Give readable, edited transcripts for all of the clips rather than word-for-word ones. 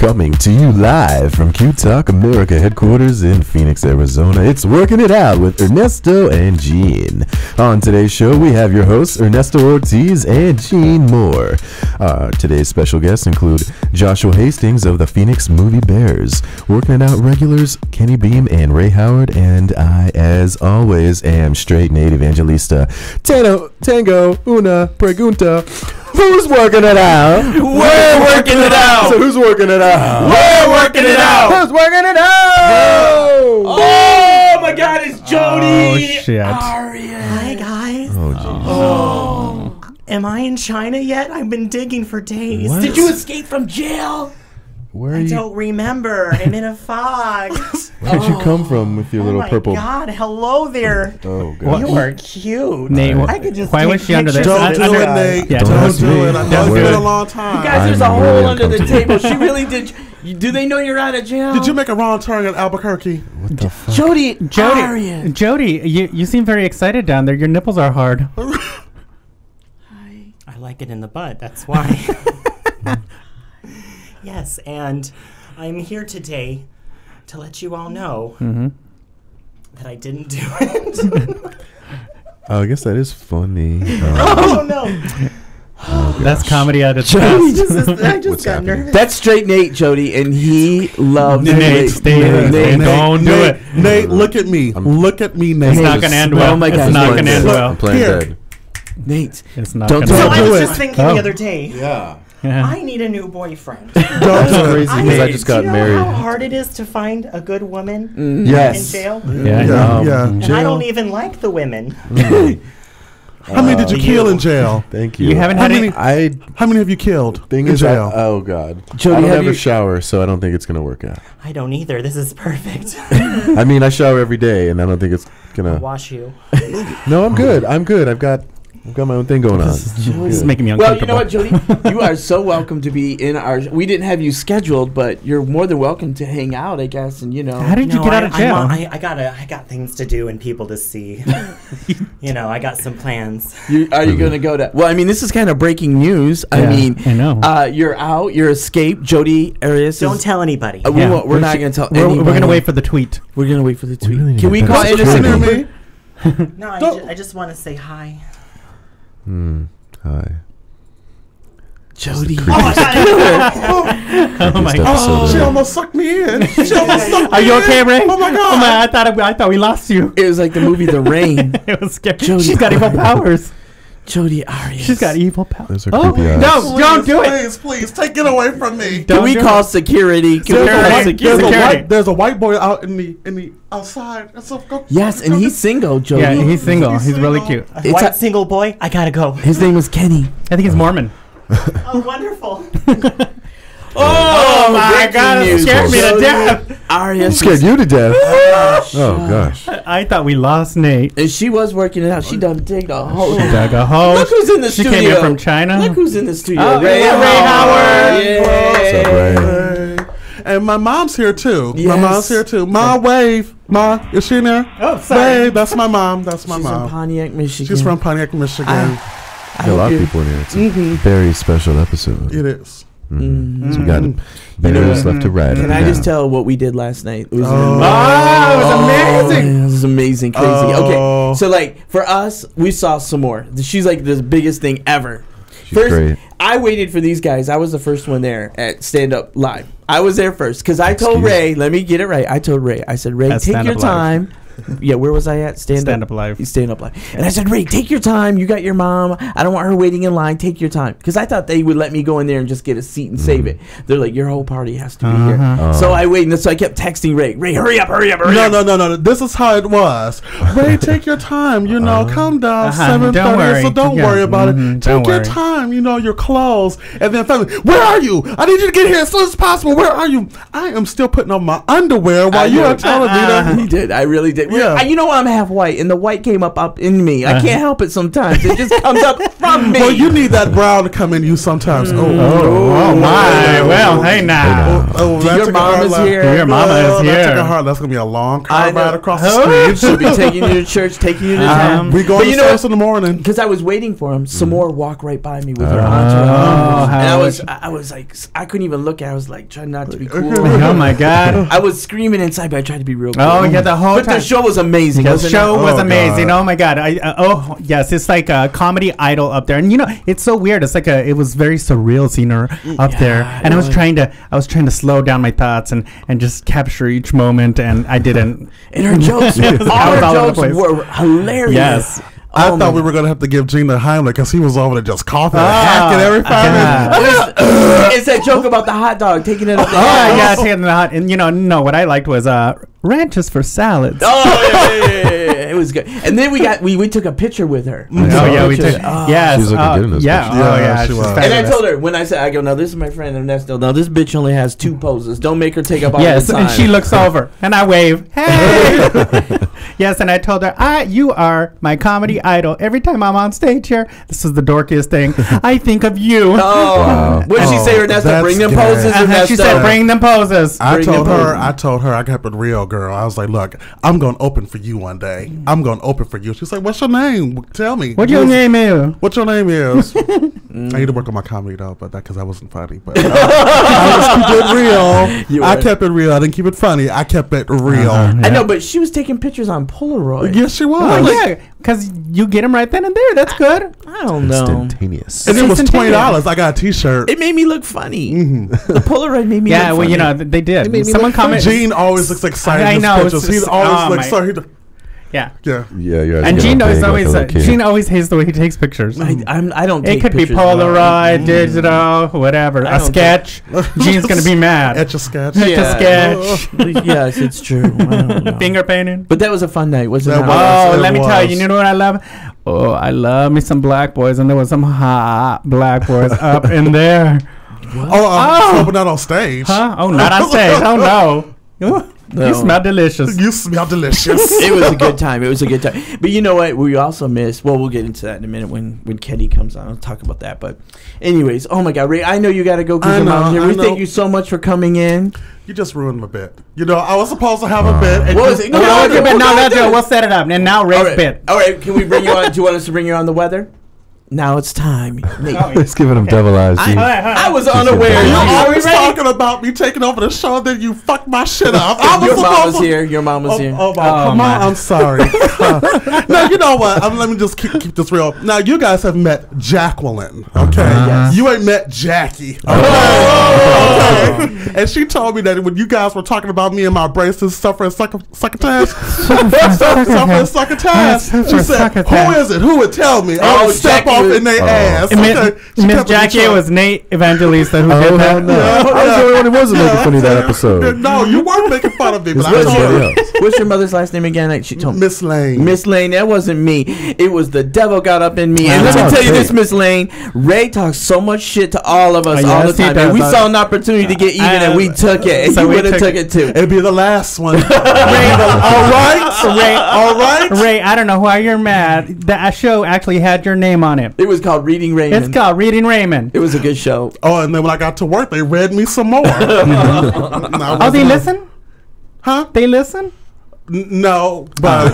Coming to you live from Q Talk America headquarters in Phoenix, Arizona. It's Working It Out with Ernesto and Gene. On today's show, we have your hosts, Ernesto Ortiz and Gene Moore. Today's special guests include Joshua Hastings of the Phoenix Movie Bears, Working It Out regulars Kenny Beam and Ray Howard, and I, as always, am straight Nate Evangelista. Tengo, una pregunta. Who's working it out? We're working it out. So who's working it out? We're working it out. Who's working it out? Oh my God, it's Jody. Oh shit. Hi guys. Oh, geez. Oh. Am I in China yet? I've been digging for days. What? Did you escape from jail? Where are I you? don't remember. I'm in a fog. Where did you come from with your Oh little my purple? God! Hello there. Oh, God. You are cute. Nate, I could just why take was she under there? pictures Don't of do this it, guy. Nate. Yeah, don't Don't ask do me. it. I know Don't it's do been it. a long time. You guys, there's I'm a hole really under the uncomfortable. table. She really did. Do they know you're out of jail? Did you make a wrong turn at Albuquerque? What the fuck? Jody? Jody, you seem very excited down there. Your nipples are hard. I like it in the butt. That's why. Yes, and I'm here today to let you all know that I didn't do it. Oh, I guess that is funny. Oh no! That's comedy at its Jody, best. I just What's got happening? nervous. That's straight Nate, Jody, and he loves Nate, stay there. Nate. Don't do it. Nate, look at me. Look at me, Nate. It's not going to end well. Oh my God, It's not I'm going to end I'm well. playing Here. dead. Nate. It's not Don't going to do So end I do was it. just thinking Oh. the other day. Yeah. well. I need a new boyfriend. That's crazy because I just got Do you know married. how hard it is to find a good woman in Yes. jail? Yeah. Yeah. And I don't even like the women. How many did you kill in jail? Thank you. You haven't How had many? any. How many have you killed Thing in is, jail? oh God, Jody, I don't have have you- a shower, so I don't think it's gonna work out. I don't either. This is perfect. I mean, I shower every day, and I don't think it's I'll gonna. wash you. No, I'm good. I'm good. I've got my own thing going on. This is making me Well, uncomfortable. you know what, Jody? You are so welcome to be in our. We didn't have you scheduled, but you're more than welcome to hang out, I guess. And you know, How did you No, get out of jail? I got things to do and people to see. I got some plans. are you going to go to? Well, I mean, this is kind of breaking news. Yeah, I mean, I know. You're out. You're escaped. Jody Arias. Don't tell anybody. Yeah. We're not going to tell. We're anybody. going to wait for the tweet. We're going to wait for the tweet. really need Can a we better call security. Anderson Listen to Cooper? me. No, Don't- I just want to say hi. Hi. Jody. Oh my God. Oh my Creepiest God. episode She ever. almost sucked me in. She almost sucked me Are you okay, in. Ray? Oh my God. I thought we lost you. It was like the movie The Rain. It was scary. Jody. She's got evil powers. Jody Arias. She's got evil powers. Those are Oh, creepy eyes. no, don't do it. Please, take it away from me. Can we do call it. security? Can we There's a call white- security? there's a white boy out in the outside. So go, Yes, and he's single, Jody. Yeah, he's single. He's really single. cute. A It's white a- single boy. I gotta go. His name was Kenny. I think he's Mormon. Oh, wonderful. Oh my God, it scared me to death. Arias. Scared you to death. Oh gosh. I thought we lost Nate. And she was working it out. She done dig a hole. Dug a hole. Look who's in the She studio. came in from China. Look who's in the studio. Oh, Ray yeah, Ray Howard. Howard. What's up, Ray? And my mom's here too. Yes. My mom's here too. Ma, wave. Ma, is she in there? Oh, sorry. Wave. That's my mom. That's my She's from mom. Pontiac, Michigan. She's from Pontiac, Michigan. I Got a lot hope of you- people in here. It's a very special episode. It is. So we got bears left to right. Can I just tell what we did last night? It was Oh, it was amazing. It was amazing, crazy. Okay, so like for us, we saw some more. She's like the biggest thing ever. She's First, great. I waited for these guys. I was the first one there at Stand Up Live. I was there first because I told Excuse? Ray. Let me get it right. I told Ray. I said, Ray, At take Stand your Up Live. time. Yeah, where was I at? Stand Up Live. Stand Up Live. And I said, Ray, take your time. You got your mom. I don't want her waiting in line. Take your time. Because I thought they would let me go in there and just get a seat and save it. They're like, your whole party has to be here. So I waited. And so I kept texting Ray. Ray, hurry up, hurry up, hurry up. No. This is how it was. Ray, take your time. You know, calm down. Don't 7:30. worry. So don't Yeah. worry about it. Don't Take your worry. time. You know, your clothes. And then finally, where are you? I need you to get here as soon as possible. Where are you? I am still putting on my underwear while you are telling me that. He did. I really did. Yeah. You know what? I'm half white, and the white came up in me. I can't help it sometimes. It just comes up from me. Well, you need that brown to come in you sometimes. Oh my. Well, Don't Hey, now. Your mom is here. Your mama is here. That's going to be a long car ride across the street. She'll be taking you to church, taking you to town. We go to service in the morning. Because I was waiting for him. Samore walked right by me with her entourage. And I was like, I couldn't even look at her. I was like, trying not to be cool. Oh, my God. I was screaming inside, but I tried to be real cool. Oh, yeah, the whole time. But the show was amazing. The show was amazing. Oh, my God. Yes, it's like a comedy idol up there. And, you know, it's so weird. It's like it was very surreal seeing her up there. And I was trying to slow down my thoughts and just capture each moment, and I didn't. And her jokes, all her jokes were hilarious. Yes. I thought we were going to have to give Gina Heimlich because he was over there just coughing and hacking every 5 minutes. It's that joke about the hot dog, taking it up the yeah, taking the hot. And, you know, no, what I liked was ranches for salads. Yeah. It was good. And then we took a picture with her. We did. Yes. She was looking good in this picture. She was. And I told her, when I said, now this is my friend Ernesto. Now this bitch only has 2 poses. Don't make her take up all the time. Yes, and she looks over, and I wave, hey! Yes, and I told her, you are my comedy idol. Every time I'm on stage here, this is the dorkiest thing. I think of you. What did she say, Ernesto? Bring them poses, Ernesto. She said, bring them poses. I told her, I kept it real, girl. I was like, look, I'm going to open for you one day. I'm going to open for you. She's like, what's your name? Tell me. What your name is? What your name is? I need to work on my comedy, though, but that because I wasn't funny. But I was keep it real. I kept it real. I didn't keep it funny. I kept it real. I know, but she was taking pictures on Polaroid. Yes, she was. Oh, yeah, because you get them right then and there. That's good. I don't know. Instantaneous. And it was $20. I got a T-shirt. It made me look funny. The Polaroid made me look funny. Yeah, well, you know, they did. Someone commented. Gene always looks excited. I know. He always looks so... Yeah. And Gene always hates the way he takes pictures. I don't. It could be Polaroid, digital, whatever. A sketch. Gene's gonna be mad. Etch a sketch. Yes, it's true. Finger painting. But that was a fun night, wasn't it? Oh, let me tell you. You know what I love? Oh, I love me some black boys, and there was some hot black boys up in there. But not on stage. Huh? Oh, not on stage. Oh no. No. You smell delicious. You smell delicious. It was a good time. But you know what? We also missed. Well, we'll get into that in a minute when Kenny comes on. I'll talk about that. But anyways, oh my God, Ray, I know you got to go because your mom's here. We thank you so much for coming in. You just ruined my bit. You know, I was supposed to have a bit. And what was it? We'll set it up. And now Ray's bit. All right, can we bring you on? Do you want us to bring you on the weather? Now it's time. He's giving him devil eyes. I was unaware. You're always talking about me taking over the show, then you fucked my shit up. Your mom was here. Oh, come on. I'm sorry. Now, you know what? Let me just keep this real. Now, you guys have met Jacqueline, okay? Yes. You ain't met Jackie. Okay. And she told me that when you guys were talking about me and my braces suffering succotash, she said, who is it? Who would tell me? I would step off in their ass. Miss Jackie, it was Nate Evangelista who did that. No. I was the only one who wasn't making fun of that episode. No, you weren't making fun of me. But what's your mother's last name again? She told me. Miss Lane. Miss Lane, that wasn't me. It was the devil got up in me. And let me tell you this, Miss Lane. Ray talks so much shit to all of us all the time. And we saw an opportunity to get even, and we took it. And you would have took it too. It'd be the last one. Ray, all right. Ray, I don't know why you're mad. That show actually had your name on it. It was called Reading Raymond. It's called Reading Raymond. It was a good show. Oh, and then when I got to work, they read me some more. Oh, they listen? Huh? They listen? No, but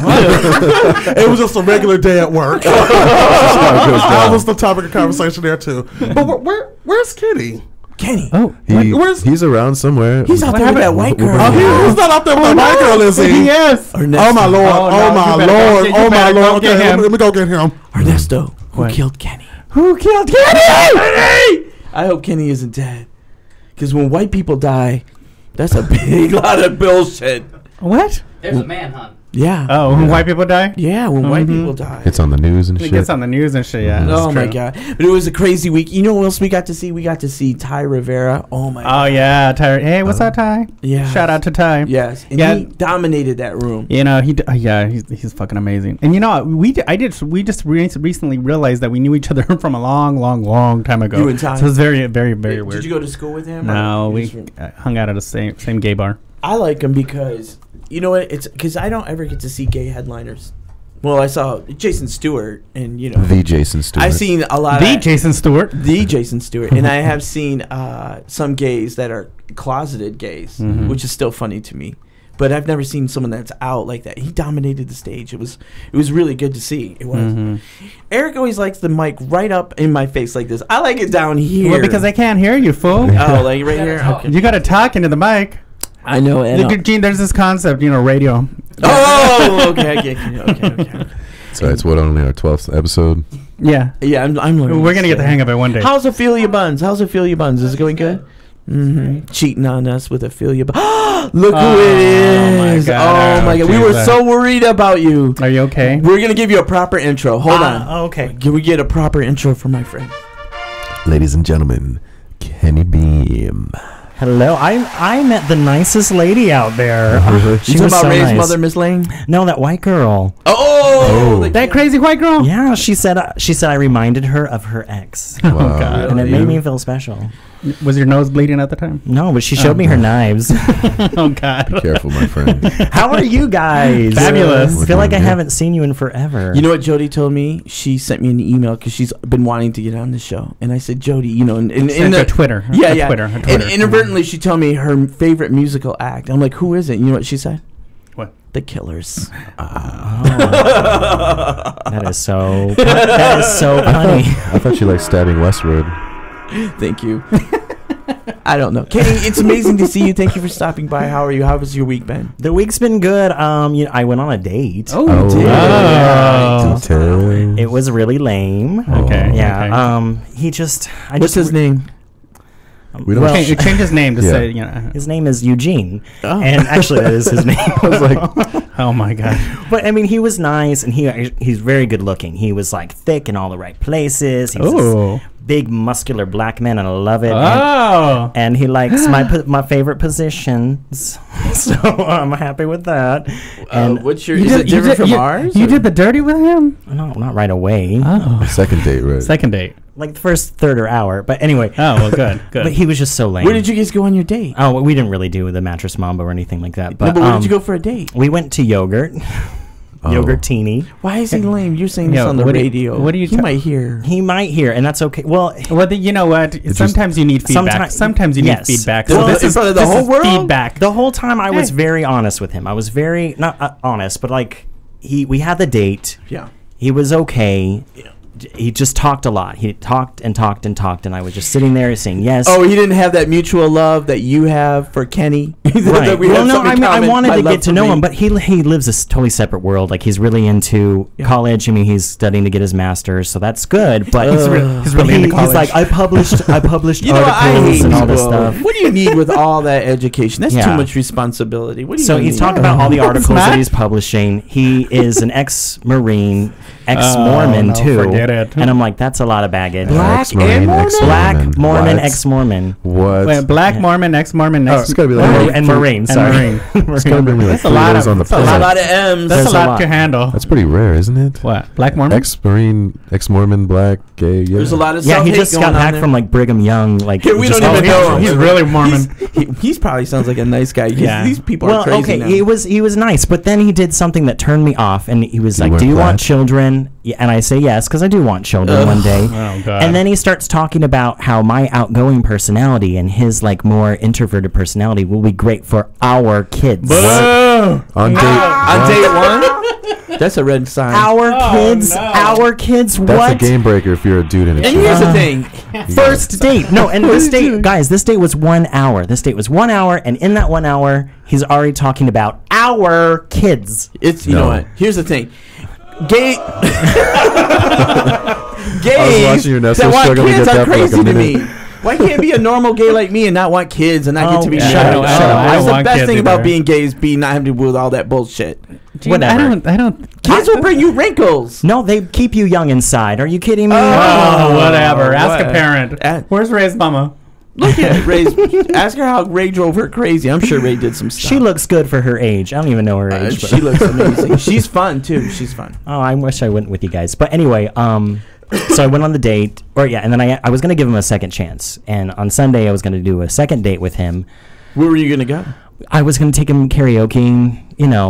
it was just a regular day at work. That was the topic of conversation there too. But where's Kenny? Kenny. Oh, he's around somewhere. He's out there with that white girl. He's not out there with that white girl, is he? Yes. Ernesto. Oh my lord! Oh my lord! Okay, let me go get him. Ernesto, who killed Kenny? Who killed Kenny? I hope Kenny isn't dead. Because when white people die, that's a big lot of bullshit. What? There's a manhunt. Yeah. Oh, when white people die? Yeah, when white people die. It's on the news and shit. It gets on the news and shit, yeah. Oh, my God. But it was a crazy week. You know what else we got to see? We got to see Ty Rivera. Oh, my God. Oh, yeah. Ty. Hey, what's up, Ty? Yeah. Shout out to Ty. Yes. And he dominated that room. You know, he's fucking amazing. And you know, we just recently realized that we knew each other from a long time ago. You and Ty? So it was very, very, very weird. Did you go to school with him? No, we hung out at the same gay bar. I like him because... You know what? It's because I don't ever get to see gay headliners. Well, I saw Jason Stewart, and The Jason Stewart. I've seen a lot. The Jason Stewart. The Jason Stewart, and I have seen some gays that are closeted gays, which is still funny to me. But I've never seen someone that's out like that. He dominated the stage. It was really good to see. It was. Eric always likes the mic right up in my face like this. I like it down here. Well, because I can't hear you, fool. Oh, like right here. Okay. You got to talk into the mic. I know. Gene, there's this concept, radio. Oh, okay. So it's only our 12th episode. Yeah. Yeah, I'm learning. We're gonna get the hang of it one day. How's Ophelia Buns? Is it going good? Cheating on us with Ophelia Buns. Look who it is. Oh my God. We were so worried about you. Are you okay? We're going to give you a proper intro. Hold on. Okay. Can we get a proper intro for my friend? Ladies and gentlemen, Kenny Beam. Hello. I met the nicest lady out there. She was about Ray's mother, Miss Lane? No, that white girl. That crazy white girl? Yeah, she said I reminded her of her ex. Wow. Oh, God. And it made me feel special. Was your nose bleeding at the time? No, but she showed me her knives. Oh, God. Be careful, my friend. How are you guys? Fabulous. I feel like I haven't seen you in forever. You know what Jody told me? She sent me an email because she's been wanting to get on the show. And I said, Jody, in the Twitter. Yeah. Twitter. And inadvertently, she told me her favorite musical act. I'm like, who is it? You know what she said? What? The Killers. That is so funny. I thought she liked stabbing Westwood. Thank you. I don't know. Kenny, it's amazing to see you. Thank you for stopping by. How are you? How was your week been? The week's been good. I went on a date. Oh, It was really lame. Okay. Yeah. Okay. What's his name? We don't Change his name to say, His name is Eugene. Oh. And actually, that is his name. I was like, oh, my God. But, I mean, he was nice, and he's very good looking. He was, like, thick in all the right places. He was this big, muscular black man, and I love it. Oh. And he likes my favorite positions. So I'm happy with that. And What's your... Is it different from ours? You did the dirty with him? no, not right away. Oh. second date, right? Second date. Like the first third or hour. But anyway. Oh, well, good. But he was just so lame. Where did you guys go on your date? Oh, well, we didn't really do the mattress mambo or anything like that. But, where did you go for a date? We went to Yogurt. Yogurtini. Why is he lame? You're saying this on the radio. He might hear. He might hear, and that's okay. Well, you know what? Sometimes you need feedback. Sometimes you need feedback. So this is the whole world? Feedback. The whole time I was very honest with him. I was very, not honest, but like, we had the date. Yeah. He was okay. Yeah. He just talked a lot. He talked and talked and talked, and I was just sitting there saying yes. Oh, he didn't have that mutual love that you have for Kenny. Right. Well, no, I wanted to get to know him, but he lives a totally separate world. Like, he's really into college. I mean, he's studying to get his master's, so that's good. But he's really into college. He's like, I published you know, articles and all this stuff. What do you need with all that education? That's too much responsibility. What do you So he's talking about all the articles that he's publishing. He is an ex-Marine, ex-Mormon too. Forget it. And I'm like, that's a lot of baggage. Black Mormon, ex-Mormon. What? Wait, Black Mormon, ex-Mormon, it's gotta be like and Marine. Sorry. It's gotta be like That's three a lot of those on the There's a planet. lot of M's. That's There's a a lot lot. to handle. That's pretty rare, isn't it? What? Black Mormon? Ex-Marine, ex-Mormon, black, gay. Yeah. There's a lot of Yeah, he self-hate just got going on back there. from like Brigham Young. Like, Here, we just- don't even know him. He's really Mormon. He's probably sounds like a nice guy. Yeah. These people are Well, crazy okay, now. he was nice, but then he did something that turned me off, and he was like, wear "Do you plaid? want children?" Yeah, and I say yes because I do want children one day. Oh, God. And then he starts talking about how my outgoing personality and his like more introverted personality will be great for our kids. Boo! On date. On date one? That's a red sign. Our kids, no. our kids. That's what? a game breaker if you're a dude in a And chick. here's the thing. First date. No, and this date, guys, this date was 1 hour. This date was 1 hour, and in that 1 hour, he's already talking about our kids. It's you No. know what? Here's the thing. Gay I was gays watching Ernesto that want struggle to kids get are that for like a crazy to me. minute. Why can't be a normal gay like me and not want kids and not get to be yeah. married? I don't That's the want best kids thing about either. being gay is being not having to deal with all that bullshit. Gene, Whatever. I don't. Kids will bring you wrinkles. No, they keep you young inside. Are you kidding me? Oh, whatever. Ask what? a parent. Where's Ray's mama? Look at Ray's. Ask her how Ray drove her crazy. I'm sure Ray did some stuff. She looks good for her age. I don't even know her age. She looks amazing. She's fun too. She's fun. Oh, I wish I went with you guys. But anyway, so I went on the date, and then I was going to give him a second chance. And on Sunday, I was going to do a second date with him. Where were you gonna go? I was going to take him karaoke,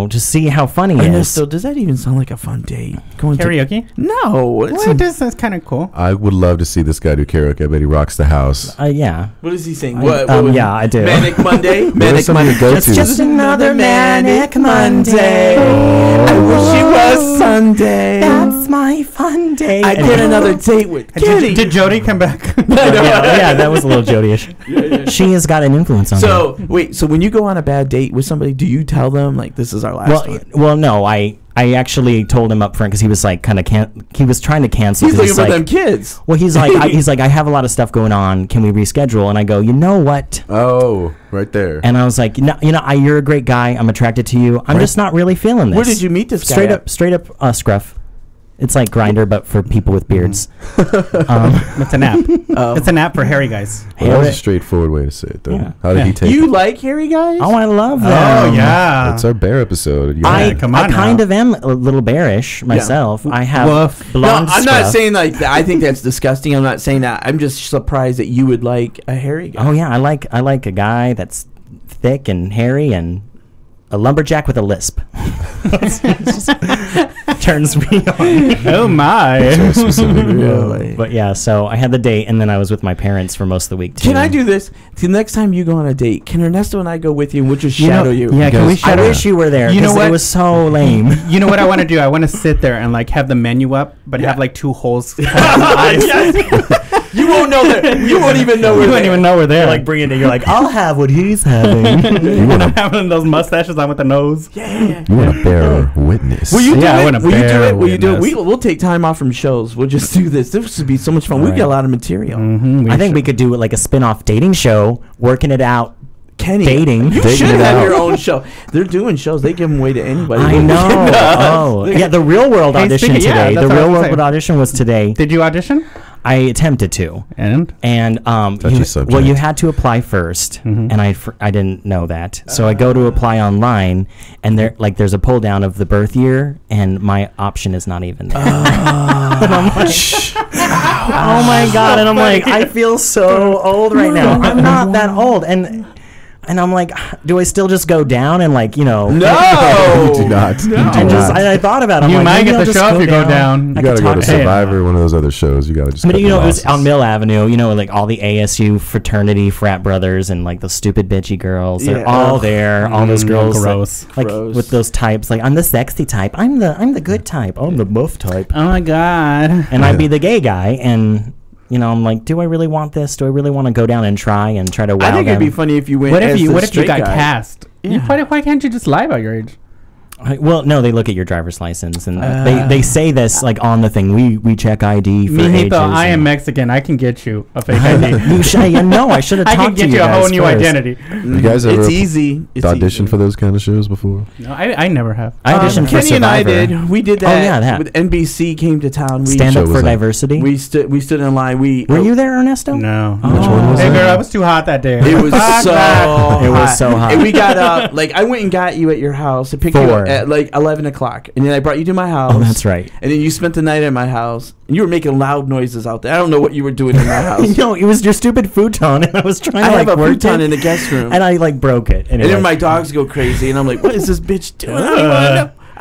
just see how funny he is. So does that even sound like a fun date? Going karaoke? No. That's kind of cool. I would love to see this guy do karaoke. I bet he rocks the house. Yeah. What is he saying? Yeah, I do. Manic Monday? Manic Monday. It's just another Manic Monday. I wish it was Sunday. That's my fun day. I get another date with Kitty. Did Jody come back? yeah, that was a little Jody-ish. She has got an influence on me. Wait, so when you go on a bad date with somebody, do you tell them, like, this is our last one? Well, no, I actually told him up front because he was like he was trying to cancel. He's looking for them kids. Well, he's like, I have a lot of stuff going on. Can we reschedule? And I go, you know what? Oh, right there. And I was like, you're a great guy. I'm attracted to you. I'm just not really feeling this. Where did you meet this guy? Straight up, Scruff. It's like Grindr, but for people with beards. It's an app. It's an app for hairy guys. Well, that was a straightforward way to say it, though. Yeah. How did he take You it? like hairy guys? Oh, I love them. Oh, yeah. That's our bear episode. I come on kind now. of am a little bearish myself. I have Woof. blonde I'm not scruff. saying like that. I think that's disgusting. I'm not saying that. I'm just surprised that you would like a hairy guy. Oh yeah, I like a guy that's thick and hairy and a lumberjack with a lisp. Turns me on. Oh my. So specific. Really? But yeah, so I had the date and then I was with my parents for most of the week too. Can I do this? The next time you go on a date, can Ernesto and I go with you and we'll just shadow you? Yeah, can we I shadow? wish you were there. You know 'cause what? It was so lame. You know what I want to do? I want to sit there and like have the menu up, but have like 2 holes. You won't know that. You won't even know. You wouldn't even know we're there. Like bring it in. You're like, I'll have what he's having. having those mustaches on with the nose. Yeah. You want to bear witness. Will you do Yeah, I it? want a Will you do bear it? Will you do it? witness. We'll take time off from shows. We'll just do this. This would be so much fun. We've got a lot of material. Mm-hmm, I think we could do like a spin-off dating show, working it out. Kenny, Dating. You Dating should it have out. your own show. They're doing shows. They give them away to anybody. I know. Oh, yeah. The Real World Hey, audition speaking- yeah, today. that's The what I Real was World saying. audition was today. Did you audition? I attempted to. And Touchy subject. Well, you had to apply first, and I didn't know that. So I go to apply online, and there's a pull down of the birth year, and my option is not even there. And I'm like, oh my god! And I'm like, I feel so old right now. I'm not that old, and I'm like, do I still just go down and like No. You do not. You do And just not. I thought about it. I'm you like, might maybe get I'll the just show if you go down. You I got to could go talk to to him. Survivor, one of those other shows. You got to just. But cut it the was losses. on Mill Avenue, like all the ASU fraternity frat brothers and like those stupid bitchy girls. They're Yeah. all there. All those girls, gross. like Gross. with those types. Like I'm the sexy type. I'm the good type. I'm the buff type. Oh my god. And I'd be the gay guy. And I'm like, do I really want this? Do I really want to go down and try to wow I think them? it'd be funny if you went. What if as you the what if you straight got guy. cast? Yeah. Why can't you just lie about your age? Well, no, they look at your driver's license and they say this like on the thing. We check ID for ages. Mijito, I am and- Mexican. I can get you a fake ID. You should, no, I should have I talked can to get you a whole guys new first. identity. You guys ever It's easy. It's auditioned easy. for those kind of shows before? No, I never have. I auditioned for Kenny and I Survivor. did. We did Oh, that. yeah, that. With NBC came to town. We Stand show up was for that? diversity. We stood in line. Were you there, Ernesto? No. Which one was Hey that? girl, I was too hot that day. It was Fuck so that. hot. It was so hot. And we got up. Like I went and got you at your house. I picked you up at like 11 o'clock, and then I brought you to my house. Oh, that's right. And then you spent the night at my house, and you were making loud noises out there. I don't know what you were doing in my house. No, it was your stupid futon, and I was trying I to have like a work futon it, in the guest room, and I like broke it. and then my dogs go crazy, and I'm like, "What is this bitch doing?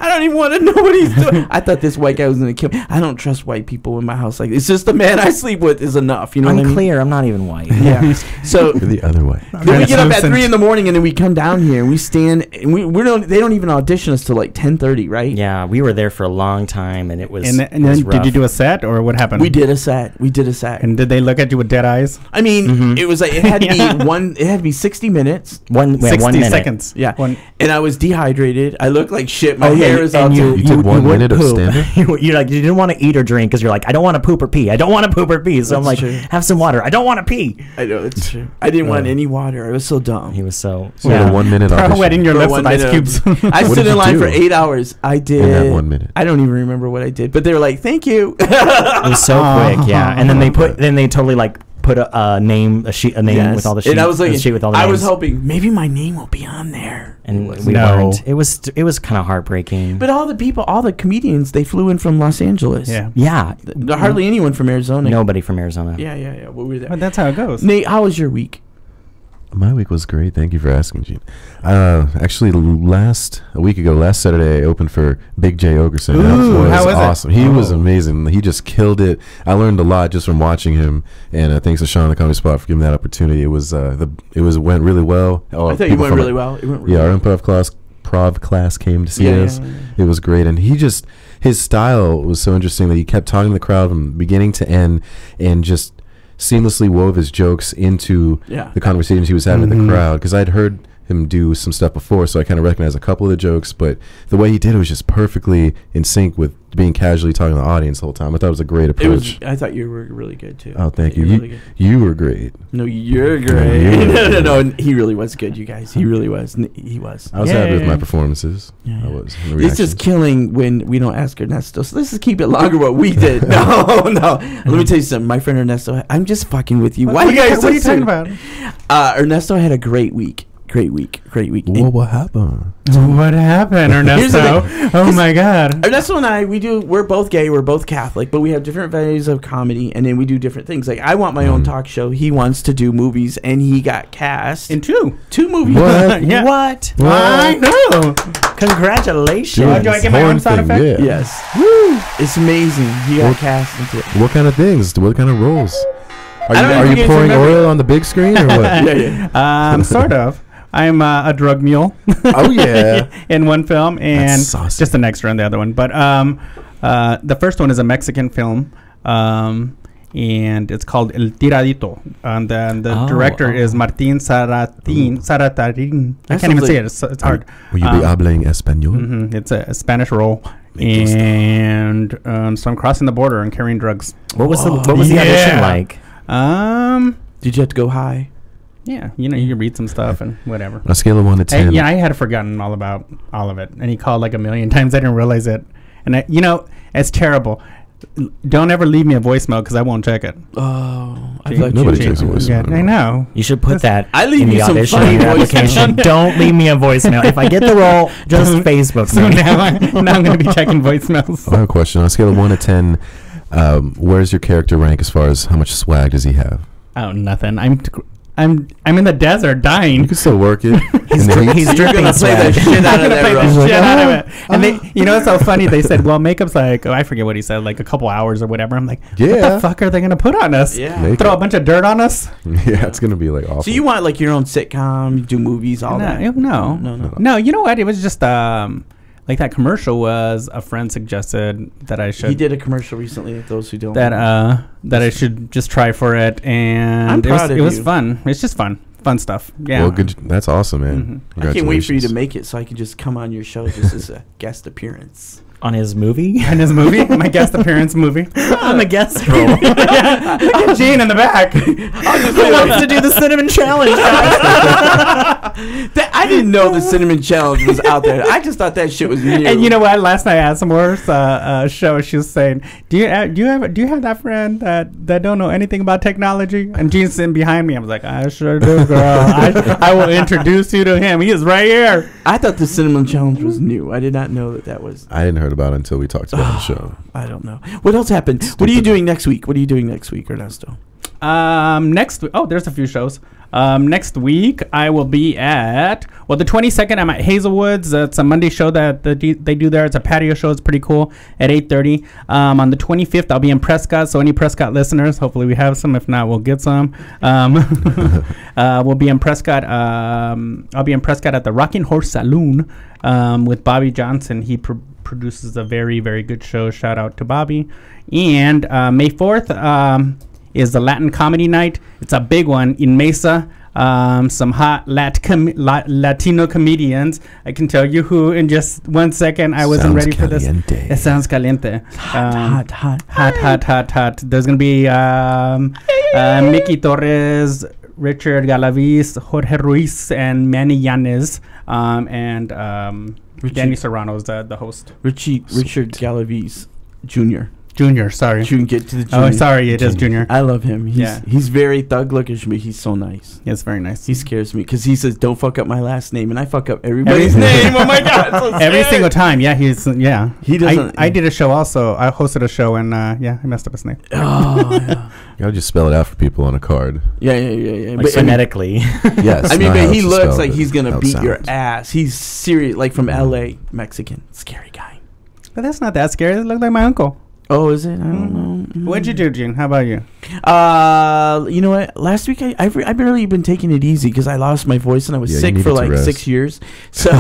I don't even want to know what he's doing." I thought this white guy was gonna kill me. I don't trust white people in my house. Like it's just the man I sleep with is enough. You know what I mean? clear. I'm not even white. Yeah. So You're the other way. then we get up at Translucent. 3 in the morning, and then we come down here and we stand. And they don't even audition us till like 10:30, right? Yeah, we were there for a long time, and it was. And it then was did you rough. do a set or what happened? We did a set. And did they look at you with dead eyes? I mean, it was like it had to be one. It had to be 60 minutes. one 60 minute. seconds. Yeah. One. And I was dehydrated. I looked like shit. My Oh, yeah, hair is out. and You did 1 would minute of poop. stand-up? You're like, you didn't want to eat or drink because you're like, I don't want to poop or pee. I don't want to poop or pee. So I'm like, That's true. have some water. I don't want to pee. I know it's true. I didn't want any water. I was so dumb. He was so. So you had a 1 minute Bro, audition. wetting your For lips one with ice minute. cubes. I What stood did in you line do for 8 hours. I did. in that 1 minute? I don't even remember what I did, but they were like, "Thank you." It was so quick, yeah. And then they totally like put a name with all the sheet. And I was like, a sheet with all the I names. was hoping maybe my name will be on there. And we No. weren't. It was kind of heartbreaking. But all the comedians, they flew in from Los Angeles. Yeah. yeah, Hardly anyone from Arizona. nobody from Arizona. Yeah. Well, we were there. But that's how it goes. Nate, how was your week? My week was great. Thank you for asking, Gene. Actually, a week ago, last Saturday, I opened for Big J Ogerson. Ooh, that how was awesome. He was amazing. He just killed it. I learned a lot just from watching him. And thanks to Sean, the Comedy Spot, for giving me that opportunity. It went really well. I thought you went really well. It went really our well. improv class came to see us. Yeah. It was great, and his style was so interesting that he kept talking to the crowd from beginning to end, and just seamlessly wove his jokes into the conversations he was having with the crowd. Because I'd heard him do some stuff before, so I kind of recognized a couple of the jokes, but the way he did it was just perfectly in sync with being casually talking to the audience the whole time. I thought it was a great approach. I thought you were really good too. Oh, thank you. You were great. No, you're great. No, he really was good, you guys. He really was. He was. I was happy with my performances. Yeah. I was. It's just killing when we don't ask Ernesto. So let's just keep it longer what we did. No. Let me tell you something. My friend Ernesto, I'm just fucking with you. What are you talking about? Ernesto had a great week. Great week. Well, what happened? What happened, Ernesto? Oh my God! Ernesto and I, we're both gay, we're both Catholic, but we have different values of comedy, and then we do different things. Like I want my own talk show. He wants to do movies, and he got cast in two movies. What? Yeah. What? I know. Congratulations! Do I get my own sound effect? Yeah. Yes. Woo! It's amazing. He got cast into it. What kind of things? What kind of roles? Are don't you know pouring oil on the big screen or what? Yeah. Sort of. I'm a drug mule. Oh yeah. In one film, and just an extra in the other one. But the first one is a Mexican film, and it's called El Tiradito. And the director is Martin Saratarin. I can't even say it. It's hard. Will you be habling español? It's a Spanish role. And so I'm crossing the border and carrying drugs. What was the audition like? Did you have to go high? Yeah, you read some stuff and whatever. On a scale of 1 to 10. I had forgotten all about all of it, and he called like a million times. I didn't realize it, and it's terrible. Don't ever leave me a voicemail because I won't check it. Oh, nobody checks a voicemail. Yeah, I know. You should put that. I leave in you the some audition funny application. Don't leave me a voicemail. If I get the role, just Facebook So me. now I'm going to be checking voicemails. I have a question. On a scale of 1 to 10, where's your character rank as far as how much swag does he have? Oh, nothing. I'm in the desert dying. You can still work it. He's dripping gonna play the shit out of that, bro. Shit out of it. And it's so funny. They said, well, makeup's like, I forget what he said, like a couple hours or whatever. I'm like, what the fuck are they going to put on us? Yeah. Throw a bunch of dirt on us? Yeah, it's going to be like awful. So you want like your own sitcom, do movies, all that? No, you know what? It was just, like that commercial was a friend suggested that I should. He did a commercial recently. Those who don't that I should just try for it, and I'm proud it was fun. It's just fun stuff. Yeah. Well, good. That's awesome, man. I can't wait for you to make it so I can just come on your show just as a guest appearance. On his movie? In his movie? My guest appearance movie. I'm a guest role. Look at Gene in the back. Who wants to do the cinnamon challenge? I didn't know the cinnamon challenge was out there. I just thought that shit was new. And you know what? Last night I had some more show. She was saying, "Do you have that friend that don't know anything about technology?" And Gene's sitting behind me. I was like, "I sure do, girl. I will introduce you to him. He is right here." I thought the cinnamon challenge was new. I did not know that was. I didn't heard about it until we talked about the show. I don't know. What else happened? What are you doing next week? Ernesto? Next week. Oh, there's a few shows. Next week I will be at the 22nd. I'm at Hazelwoods. It's a Monday show that they do there. It's a patio show. It's pretty cool at 8:30. On the 25th I'll be in Prescott. So any Prescott listeners, hopefully we have some. If not, we'll get some. We'll be in Prescott. I'll be in Prescott at the Rocking Horse Saloon with Bobby Johnson. He produces a very, very good show. Shout out to Bobby. And May 4th is the Latin Comedy Night. It's a big one in Mesa. Some hot Latino comedians. I can tell you who in just 1 second. I wasn't ready for this. It sounds caliente. Hot. There's going to be Mickey Torres, Richard Galaviz, Jorge Ruiz, and Manny Yanez, and Danny Serrano is the host. Richard Galaviz Jr. Junior, sorry. You can get to the junior. Oh, sorry, it is Junior. I love him. He's very thug looking, but he's so nice. Yes, very nice. He scares me because he says, "Don't fuck up my last name," and I fuck up everybody's name. Oh my god! So every single time. Yeah, he doesn't. I did a show also. I hosted a show and I messed up his name. Oh yeah. You gotta just spell it out for people on a card. Yeah. Like but phonetically. Yes. I mean, but he looks like he's gonna beat your ass. He's serious, like from L.A., Mexican, scary guy. But that's not that scary. It looked like my uncle. Oh, is it? I don't know. What'd you do, Gene? How about you? You know what? Last week I've really been taking it easy because I lost my voice and I was sick for like 6 years. So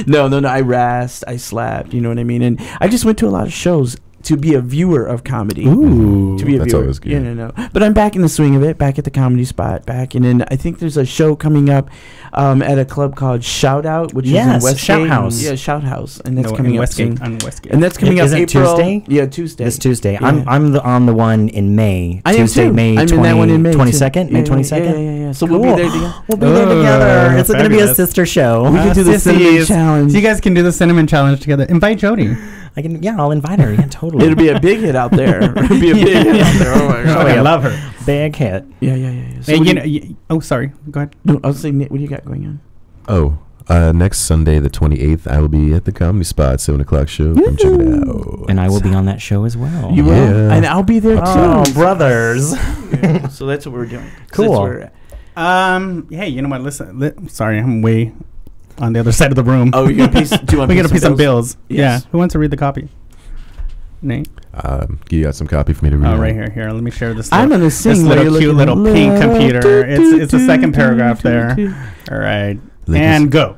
no. I rasped, I slapped. You know what I mean? And I just went to a lot of shows to be a viewer of comedy. Ooh, to be a that's viewer. Always good. Yeah, no. But I'm back in the swing of it. Back at the Comedy Spot. And then I think there's a show coming up at a club called Shout Out, which is in Westgate. Shout House. Yeah, Shout House, and that's coming up soon. On Westgate. And that's coming up Isn't April. Tuesday? Yeah, Tuesday. This Tuesday. Yeah. I'm on the one in May. I Tuesday, am too. May I'm 20, in that one in May 22nd. May 22nd. Yeah. So we'll be there together. We'll be there together. It's going to be a fabulous. sister show. We can do the cinnamon challenge. So you guys can do the cinnamon challenge together. Invite Jody. I'll invite her. Yeah, totally. It'll be a big hit out there. It'll be a big hit out there. Oh my god. I love her. Big hit. Yeah. So sorry. Go ahead. no, I was saying, Nick, what do you got going on? Next Sunday, the 28th, I will be at the Comedy Spot, 7 o'clock show. Come check it out. And I will be on that show as well. You will? Yeah. And I'll be there too. Oh, brothers. Yeah, so that's what we're doing. Cool. So that's where Hey, you know what? Listen. Sorry, I'm way on the other side of the room. Oh, you're going to pay we got to pay some bills. Yes. Yeah. Who wants to read the copy? Nate. You got some copy for me to read? Oh, right here. Here, let me share this. I'm going to sing. This little cute little pink computer. It's the second paragraph there. All right. And go.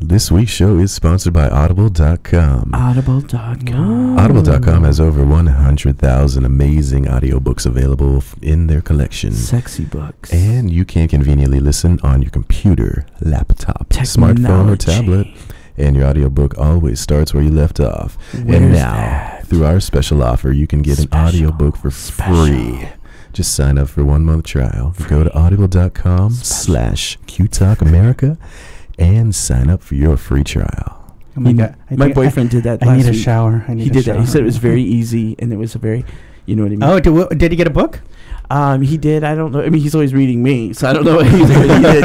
This week's show is sponsored by Audible.com. Audible.com. Audible.com has over 100,000 amazing audiobooks available in their collection. Sexy books. And you can conveniently listen on your computer, laptop, smartphone, or tablet. And your audiobook always starts where you left off. And now, through our special offer, you can get an audiobook for free. Just sign up for 1 month trial. Go to audible.com/QTalkAmerica and sign up for your free trial. Oh my God. My boyfriend did that last I need a week. shower. He did that. He said it was very easy and it was a very, you know what I mean? Oh, did he get a book? He did. I don't know. I mean, he's always reading me, so I don't know what he did.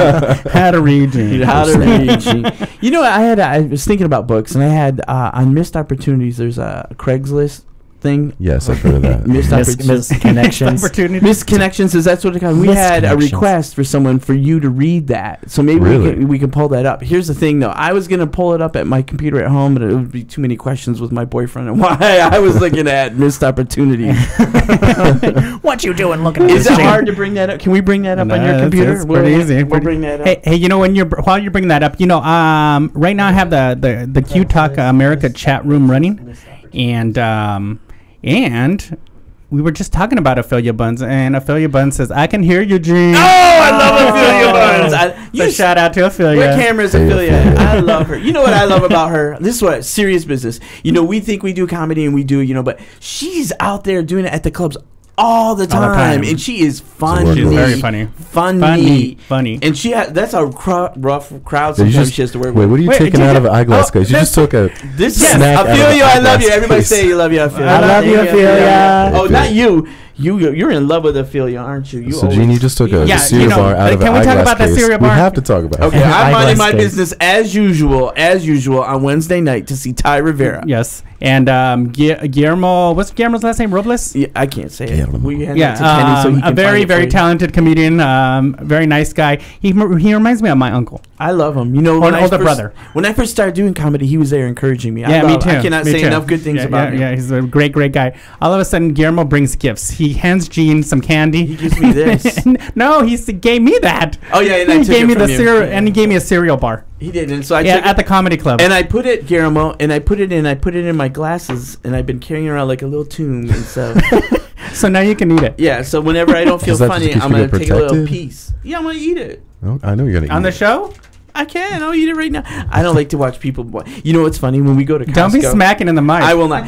How to read, Gene. How to read, Gene. You know, I was thinking about books, and I had on missed opportunities. There's a Craigslist thing. Yes, I've heard of that. Missed Misconnections. Misconnections is that's what it called. We had a request for someone for you to read that. So maybe we can pull that up. Here's the thing though. I was gonna pull it up at my computer at home, but it would be too many questions with my boyfriend and why I was looking at missed opportunities. What you doing looking at Is it hard to bring that up? Can we bring that up on your computer? It's pretty easy. We'll bring that up. Hey, you know, while you're bringing that up, you know, right now I have the Q Talk America chat room running, and we were just talking about Ophelia Buns, and Ophelia Buns says, "I can hear you, Gene." Oh, I love Ophelia Buns. So shout out to Ophelia. What camera is Ophelia? I love her. You know what I love about her? This is what serious business. You know, we think we do comedy and we do, you know, but she's out there doing it at the clubs all the time, and she is funny. She's very funny. Funny. And she that's a rough crowd sometimes she has to work with. Wait, what are you taking out of an eyeglass case? You just took a snack out of Ophelia, an I love you. eyeglass Everybody case. say you love you, Ophelia. I love you, Ophelia. Oh, not you. You're in love with Ophelia, aren't you? So, Gene, you just took a Yeah, cereal bar out of an eyeglass case. Can we talk about that cereal bar? We have to talk about it. Okay, I'm minding my Eyeglass case. business as usual on Wednesday night to see Ty Rivera. Yes, and Guillermo. What's Guillermo's last name? Robles. Yeah, I can't say it. Guillermo. We hand that to Kenny so he can a very, find it very for you. talented comedian. Very nice guy. He reminds me of my uncle. I love him. You know, Or an older brother. When I first started doing comedy, he was there encouraging me. Yeah, me too. I cannot Me say too. enough good things about him. Yeah, he's a great guy. All of a sudden, Guillermo brings gifts. He hands Gene some candy. He gives me this. No, he gave me that. Oh yeah, and I He took gave it me from the you. cereal, and he gave me a cereal bar. He did, and so I Yeah, took at it, the comedy club. and I put it, Guillermo, and I put it in my glasses, and I've been carrying it around like a little tomb, and so So now you can eat it. yeah. So whenever I don't feel Does that funny, just I'm keep you gonna take a little protected? piece. Yeah, I'm gonna eat it. Oh, I know you're gonna On eat the it. show? I can. I'll eat it right now. I don't like to watch people. You know what's funny? When we go to Costco, Don't be smacking in the mic. I will not.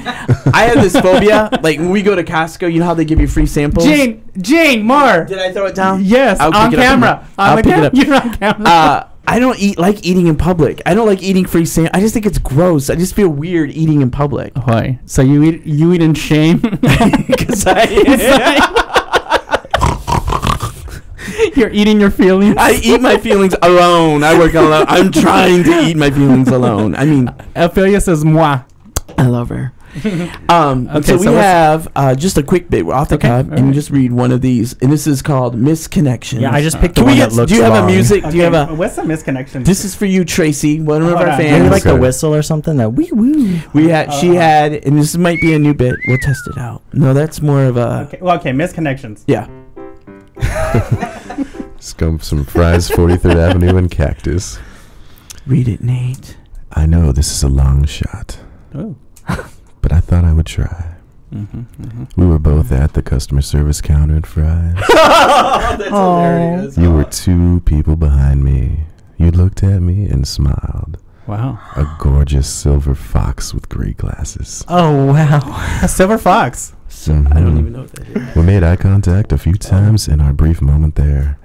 I have this phobia. Like when we go to Costco, you know how they give you free samples. Jane, more. Did I throw it down? Yes, I'll on pick it up camera. I'll pick it up. You're on camera. I don't like eating in public. I don't like eating free sandwich. I just think it's gross. I just feel weird eating in public. Why? So you eat in shame? Because You're eating your feelings. I eat my feelings alone. I work alone. I'm trying to eat my feelings alone. I mean, Ophelia says moi. I love her. Okay, so we have just a quick bit. We're off the cuff, and right. just read one of these, and this is called Misconnections. Yeah, I just picked the Can we one get? that looks Do you have long. a music? Okay, Do you have a? what's the misconnection? This is for you, Tracy, one of Hold our on. fans. Maybe like the Okay. whistle or something. That wee woo. We had, she had, and this might be a new bit. We'll test it out. No, that's more of a. Okay, misconnections. Yeah. Scum some fries, 43rd Avenue and Cactus. Read it, Nate. I know this is a long shot, Oh. but I thought I would try. We were both at the customer service counter at Fry's. That's hilarious. You were 2 people behind me. You looked at me and smiled. Wow. A gorgeous silver fox with gray glasses. Oh wow. A silver fox. I don't even know what that is. We made eye contact a few times in our brief moment there.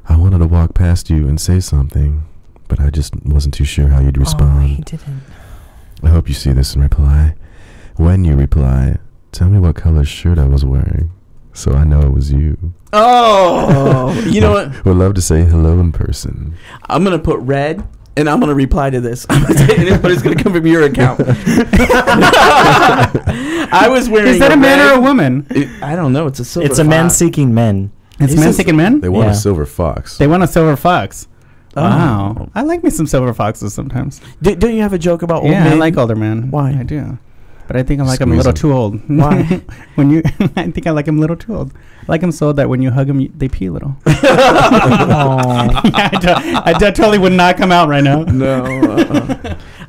I wanted to walk past you and say something, but I just wasn't too sure how you'd Oh, he respond. didn't. I hope you see this and reply. When you reply, tell me what color shirt I was wearing, so I know it was you. Oh, you know what? Would love to say hello in person. I'm gonna put red, and I'm gonna reply to this. I'm gonna say it, but it's gonna come from your account. I was wearing. Is that a man red- or a woman? I don't know. It's a silver. It's a man fox. seeking men. It's Is men this- seeking men? They want Yeah. a silver fox. They want a silver fox. Oh. Wow. I like me some silver foxes sometimes. Don't you have a joke about old Yeah, men? I like older men. Why? I do. But I think I like him a Squeeze little 'em. too old. Why? When you, I think I like him a little too old. I like him so that when you hug him, they pee a little. I totally would not come out right now. No.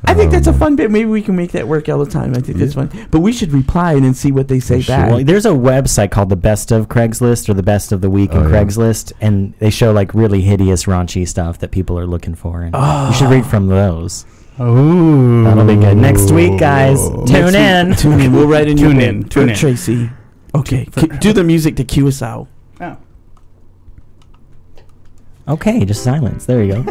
I think that's a fun bit. Maybe we can make that work all the time. I think that's fun. But we should reply and then see what they say back. Well, there's a website called the Best of Craigslist or the Best of the Week in Oh, yeah. Craigslist, and they show like really hideous, raunchy stuff that people are looking for, and you should read from those. Oh, That'll be good. Next week, guys. Tune Next in. week, tune in. We'll write in your Tune bit. in, tune in. Tracy. Okay. Do the music to cue us out. Oh. Okay, just silence. There you go.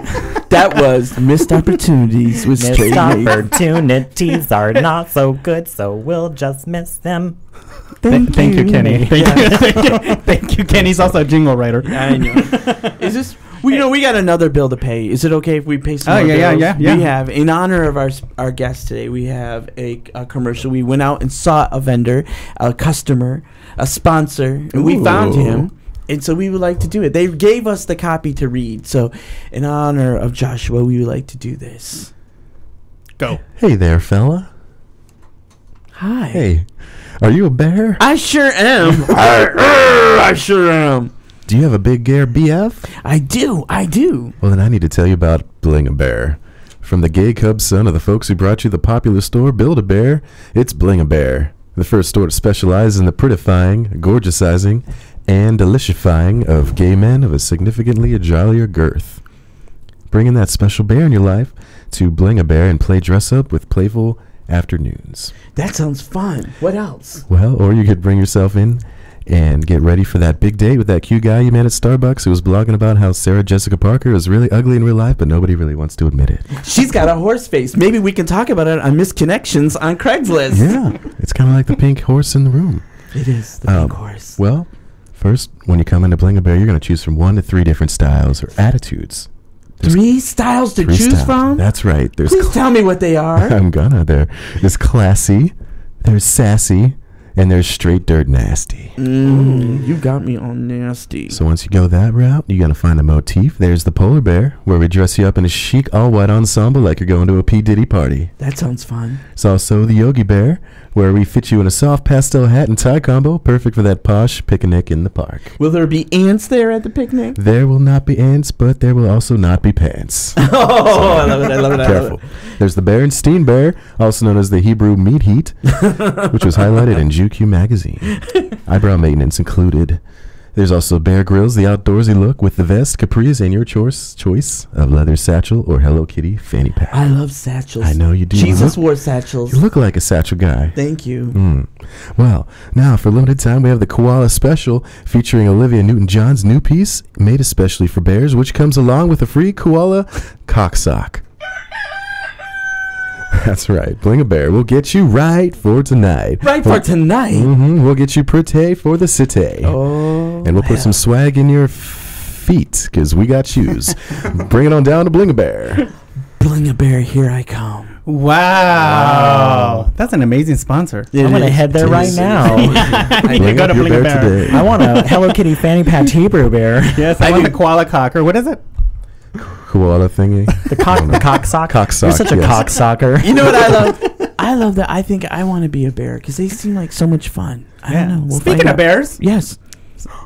That was Missed Opportunities with Missed Tracy. opportunities are not so good, so we'll just miss them. Thank you, Kenny. Thank you, Kenny. He's also a jingle writer. I know. Is this? We got another bill to pay. Is it okay if we pay some Oh, more yeah, bills? yeah. We have, in honor of our guest today, we have a commercial. We went out and sought a vendor, a customer, a sponsor, and we found him. And so we would like to do it. They gave us the copy to read. So in honor of Joshua, we would like to do this. Go. Hey there, fella. Hi. Hey, are you a bear? I sure am. I sure am. Do you have a big Gare BF? I do. Well, then I need to tell you about Bling-A-Bear. From the gay cub son of the folks who brought you the popular store Build-A-Bear, it's Bling-A-Bear, the first store to specialize in the prettifying, gorgeousizing, and deliciifying of gay men of a significantly jollier girth. Bring in that special bear in your life to Bling-A-Bear and play dress-up with playful afternoons. That sounds fun. What else? Well, or you could bring yourself in and get ready for that big date with that cute guy you met at Starbucks who was blogging about how Sarah Jessica Parker is really ugly in real life, but nobody really wants to admit it. She's got a horse face. Maybe we can talk about it on Misconnections on Craigslist. Yeah, it's kind of like the pink horse in the room. It is the pink horse. Well, first, when you come into Bling-A-Bear, you're going to choose from 1 to 3 different styles or attitudes. There's 3 styles to 3 choose styles. from? That's right. There's Please tell me what they are. I'm gonna. There's classy, there's sassy, and there's straight dirt nasty. You got me on nasty. So once you go that route, you're going to find a motif. There's the polar bear, where we dress you up in a chic all-white ensemble like you're going to a P. Diddy party. That sounds fun. It's also the yogi bear, where we fit you in a soft pastel hat and tie combo, perfect for that posh picnic in the park. Will there be ants there at the picnic? There will not be ants, but there will also not be pants. Oh, I love it. I love it. I love Careful. it. There's the Berenstein bear, also known as the Hebrew meat heat, which was highlighted in GQ magazine. Eyebrow maintenance included. There's also Bear Grylls, the outdoorsy look with the vest, capris, and your choice of leather satchel or Hello Kitty fanny pack. I love satchels. I know you do. Jesus wore satchels. You look like a satchel guy. Thank you. Well, now for limited time, we have the Koala Special featuring Olivia Newton-John's new piece made especially for bears, which comes along with a free koala cock sock. That's right. Bling a Bear will get you right for tonight. Right for tonight? We'll get you pretty for the city. Oh. And we'll put some swag in your feet, because we got shoes. Bring it on down to Bling a Bear. Bling a Bear, here I come. Wow. That's an amazing sponsor. I'm going to head there right now. I need to go to Bling a Bear today. I want a Hello Kitty fanny pack Hebrew bear. Yes, I want the koala cocker. What is it? Koala thingy. The cock sock. Cock sock. You're such a cock socker. You know what I love? I love that. I think I want to be a bear because they seem like so much fun. I don't know. We'll Speaking of bears, yes,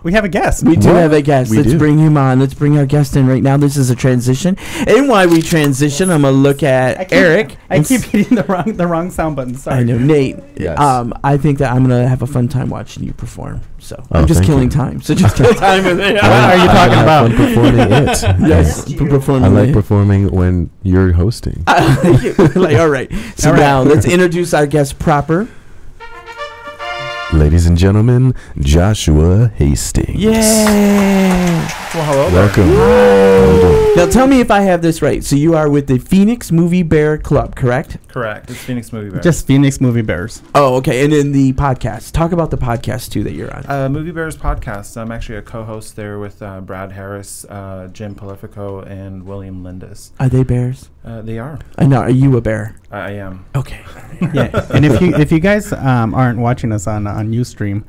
we have a guest. we do have a guest. We Let's do. bring him on. Let's bring our guest in right now. This is a transition. And while we transition, I'm gonna look at Eric. I keep hitting the wrong sound button. Sorry. I know, Nate. Yes. I think that I'm gonna have a fun time watching you perform. So Oh, I'm just thank killing you. time. So just kill time. What are you talking about? Fun performing it. Yes, performing. I like it. performing when you're hosting. Like, all right. So All right. now let's introduce our guest proper. Ladies and gentlemen, Joshua Hastings. Yeah. Well, hello there. Welcome. How you doing? Now tell me if I have this right. So you are with the Phoenix Movie Bear Club, correct? Correct. It's Phoenix Movie Bear. Just Phoenix Movie Bears. Oh, okay. And then the podcast. Talk about the podcast too that you're on. Movie Bears podcast. I'm actually a co-host there with Brad Harris, Jim Polifico, and William Lindis. Are they bears? They are. I know. Are you a bear? I am. Okay. Yeah, and if you guys aren't watching us on Ustream,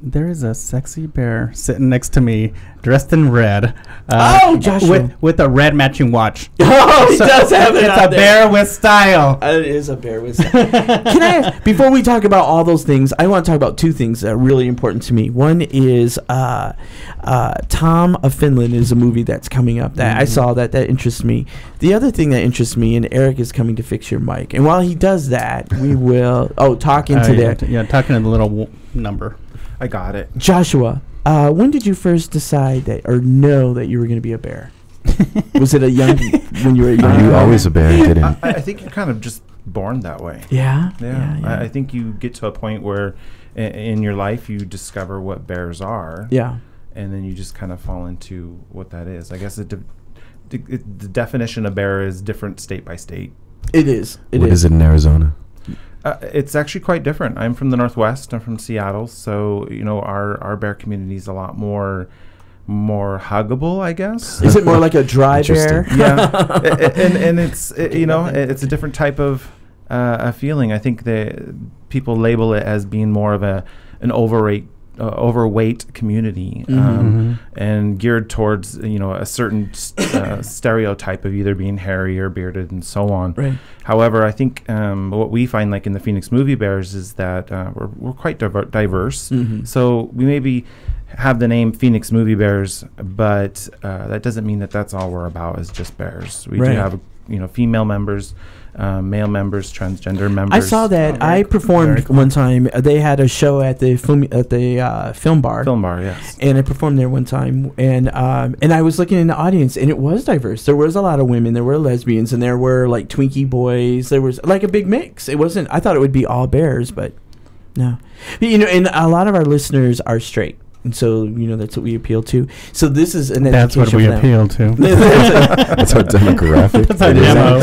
there is a sexy bear sitting next to me, dressed in red. Oh, Joshua. with a red matching watch. Oh, he does have it. It's on a there. bear with style. It is a bear with. Can I ask, before we talk about all those things, I want to talk about two things that are really important to me. One is Tom of Finland is a movie that's coming up that I saw that interests me. The other thing that interests me, and Eric is coming to fix your mic, and while he does that, we will talk into that. Yeah, talking to the little number. I got it. Joshua, when did you first decide that or know that you were going to be a bear? Was it when you were Are young? you always a bear? Didn't? I think you're kind of just born that way. Yeah. Yeah. I think you get to a point where in your life you discover what bears are. Yeah. And then you just kind of fall into what that is. I guess the definition of bear is different state by state. It is. What is it in Arizona? It's actually quite different. I'm from the Northwest. I'm from Seattle, so our bear community is a lot more huggable, I guess. Is it more like a dry bear? Yeah, and it's it's a different type of a feeling. I think that people label it as being more of an overweight community, and geared towards a certain stereotype of either being hairy or bearded and so on. Right. However, I think what we find, like in the Phoenix Movie Bears, is that we're quite diverse. So we maybe have the name Phoenix Movie Bears, but that doesn't mean that that's all we're about is just bears. We do have female members, male members, transgender members. I saw that. I performed one time. They had a show at the film bar. Film bar, yes. And I performed there one time, and I was looking in the audience, and it was diverse. There was a lot of women, there were lesbians, and there were like Twinkie boys. There was like a big mix. It wasn't. I thought it would be all bears, but no. And a lot of our listeners are straight. And so, that's what we appeal to. So this is an That's what we appeal to. That's our demographic. That's our demo.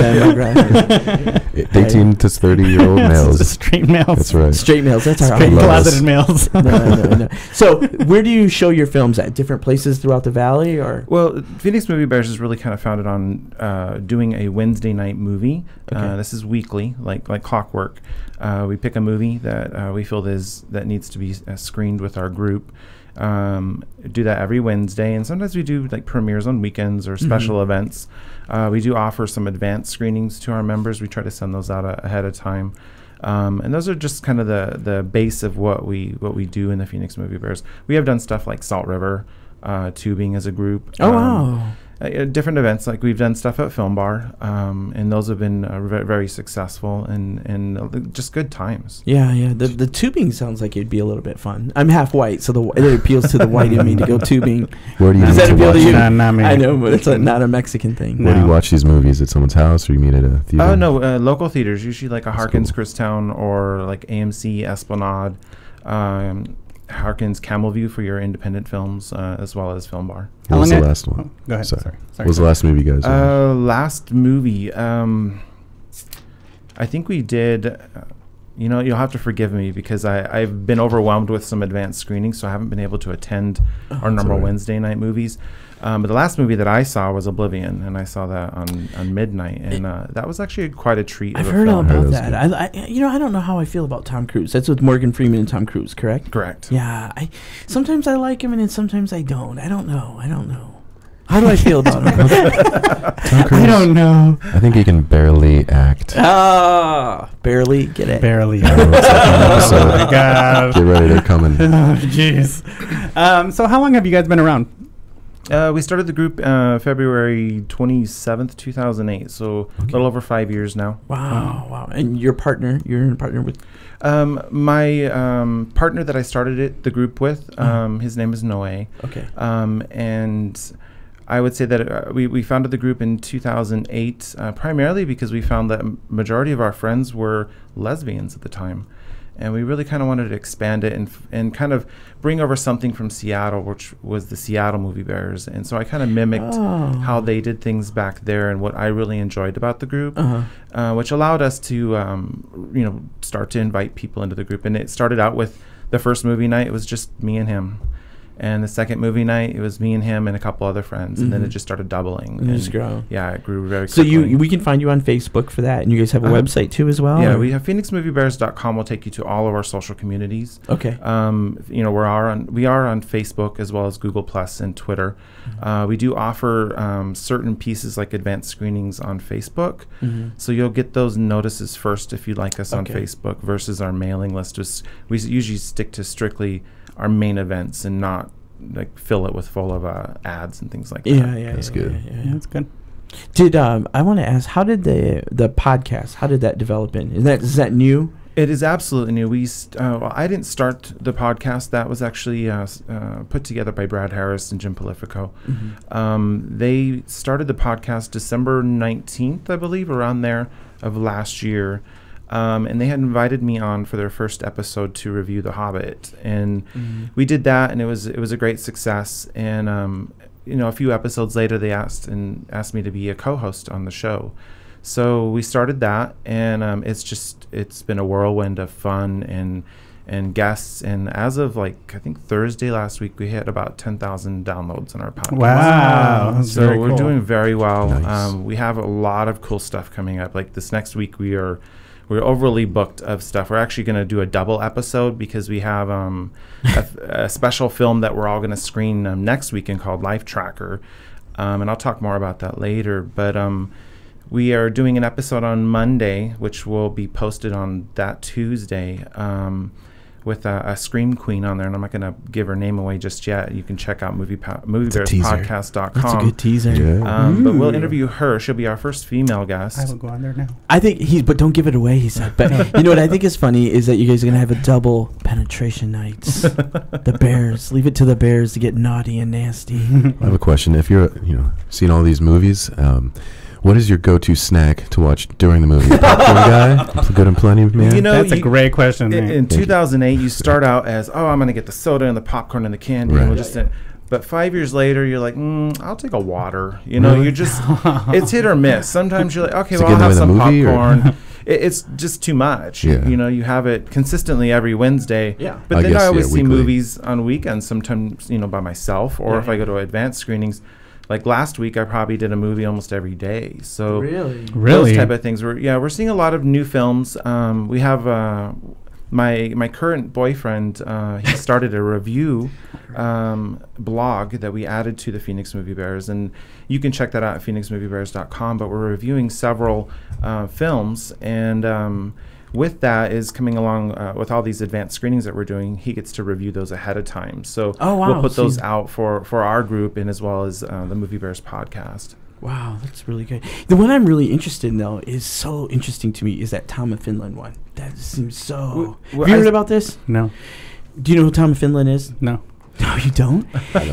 18 to 30-year-old males. Straight males. That's right. Straight males. That's our Straight love closeted us. males. No. So where do you show your films at? Different places throughout the valley, or? Well, Phoenix Movie Bears is really kind of founded on doing a Wednesday night movie. Okay. This is weekly, like clockwork. We pick a movie that we feel that needs to be screened with our group. Do that every Wednesday, and sometimes we do like premieres on weekends or special events. We do offer some advanced screenings to our members. We try to send those out ahead of time, and those are just kind of the base of what we do in the Phoenix Movie Bears. We have done stuff like Salt River, tubing as a group. Oh wow! different events. Like we've done stuff at Film Bar, and those have been very successful and just good times. Yeah. The tubing sounds like it'd be a little bit fun. I'm half white, so it appeals to the white in me to go tubing. Where do you Does that appeal to you? Not me. I know, but it's not a Mexican thing. Where do you watch these movies? At someone's house, or you meet at a theater? Oh no, local theaters, usually like a Harkins cool. Christown or like AMC Esplanade, Harkins Camel View for your independent films, as well as Film Bar. What was the last one? Go ahead. Sorry. What was the last movie you guys watched? Last movie, I think we did. You'll have to forgive me because I've been overwhelmed with some advanced screenings, so I haven't been able to attend our normal Wednesday night movies. But the last movie that I saw was Oblivion, and I saw that on midnight, and that was actually quite a treat. I've heard all about that. I don't know how I feel about Tom Cruise. That's with Morgan Freeman and Tom Cruise, correct? Correct. Yeah. Sometimes I like him, and then sometimes I don't. I don't know. How do I feel about him? Tom Cruise, I don't know. I think he can barely act. Barely get it. Barely. Oh my God. Get ready, they're coming. Oh, jeez. So how long have you guys been around? We started the group February 27th, 2008, so a little over 5 years now. Wow. And you're in a partner with? My partner that I started the group with, his name is Noe. Okay. And I would say that we founded the group in 2008 primarily because we found that majority of our friends were lesbians at the time. And we really kind of wanted to expand it and kind of bring over something from Seattle, which was the Seattle Movie Bears. And so I kind of mimicked how they did things back there and what I really enjoyed about the group, which allowed us to, start to invite people into the group. And it started out with the first movie night. It was just me and him. And the second movie night, it was me and him and a couple other friends. And then it just started doubling. And just grow. Yeah, it grew very quickly. So we can find you on Facebook for that. And you guys have a website too as well? Yeah, we have PhoenixMovieBears.com will take you to all of our social communities. Okay. We are on Facebook as well as Google Plus and Twitter. We do offer certain pieces like advanced screenings on Facebook. So you'll get those notices first if you like us on Facebook versus our mailing list. We usually stick to strictly our main events and not like fill it with full of ads and things like that. Yeah, that's good. Yeah, that's good. Did I want to ask, how did the podcast, how did that develop in? Is that new? It is absolutely new. I didn't start the podcast. That was actually put together by Brad Harris and Jim Polifico. They started the podcast December 19th, I believe, around there of last year. And they had invited me on for their first episode to review The Hobbit, and we did that, and it was a great success. And a few episodes later, they asked me to be a co-host on the show. So we started that, and it's been a whirlwind of fun and guests. And as of I think Thursday last week, we hit about 10,000 downloads on our podcast. Wow! So we're doing very well. Nice. We have a lot of cool stuff coming up. Like this next week, we're overly booked of stuff. We're actually going to do a double episode because we have a special film that we're all going to screen next weekend called Life Tracker. And I'll talk more about that later. But we are doing an episode on Monday, which will be posted on that Tuesday, with a Scream Queen on there. And I'm not going to give her name away just yet. You can check out moviebearspodcast.com. That's a good teaser. Yeah. But we'll interview her. She'll be our first female guest. I will go on there now. I think but don't give it away, he said. But you know what I think is funny is that you guys are going to have a double penetration nights. The Bears. Leave it to the Bears to get naughty and nasty. I have a question. If you're, seeing all these movies, what is your go-to snack to watch during the movie? Popcorn guy? Good and plenty, man? That's a great question. In 2008, you start out as, I'm going to get the soda and the popcorn and the candy. Right. And we'll just but 5 years later, you're like, I'll take a water. You just, it's hit or miss. Sometimes you're like, okay, well, I'll have some popcorn. It's just too much. Yeah. You have it consistently every Wednesday. Yeah. But then I always see weekly movies on weekends, sometimes, by myself, or if I go to advanced screenings. Like last week, I probably did a movie almost every day. So really, those type of things. We're seeing a lot of new films. We have my current boyfriend. He started a review blog that we added to the Phoenix Movie Bears, and you can check that out at phoenixmoviebears.com. But we're reviewing several films, and with that is coming along with all these advanced screenings that we're doing. He gets to review those ahead of time. So we'll put those out for our group and as well as the Movie Bears podcast. Wow, that's really good. The one I'm really interested in, though, is so interesting to me, is that Tom of Finland one. That seems so... Have you heard about this? No. Do you know who Tom of Finland is? No. No, you don't?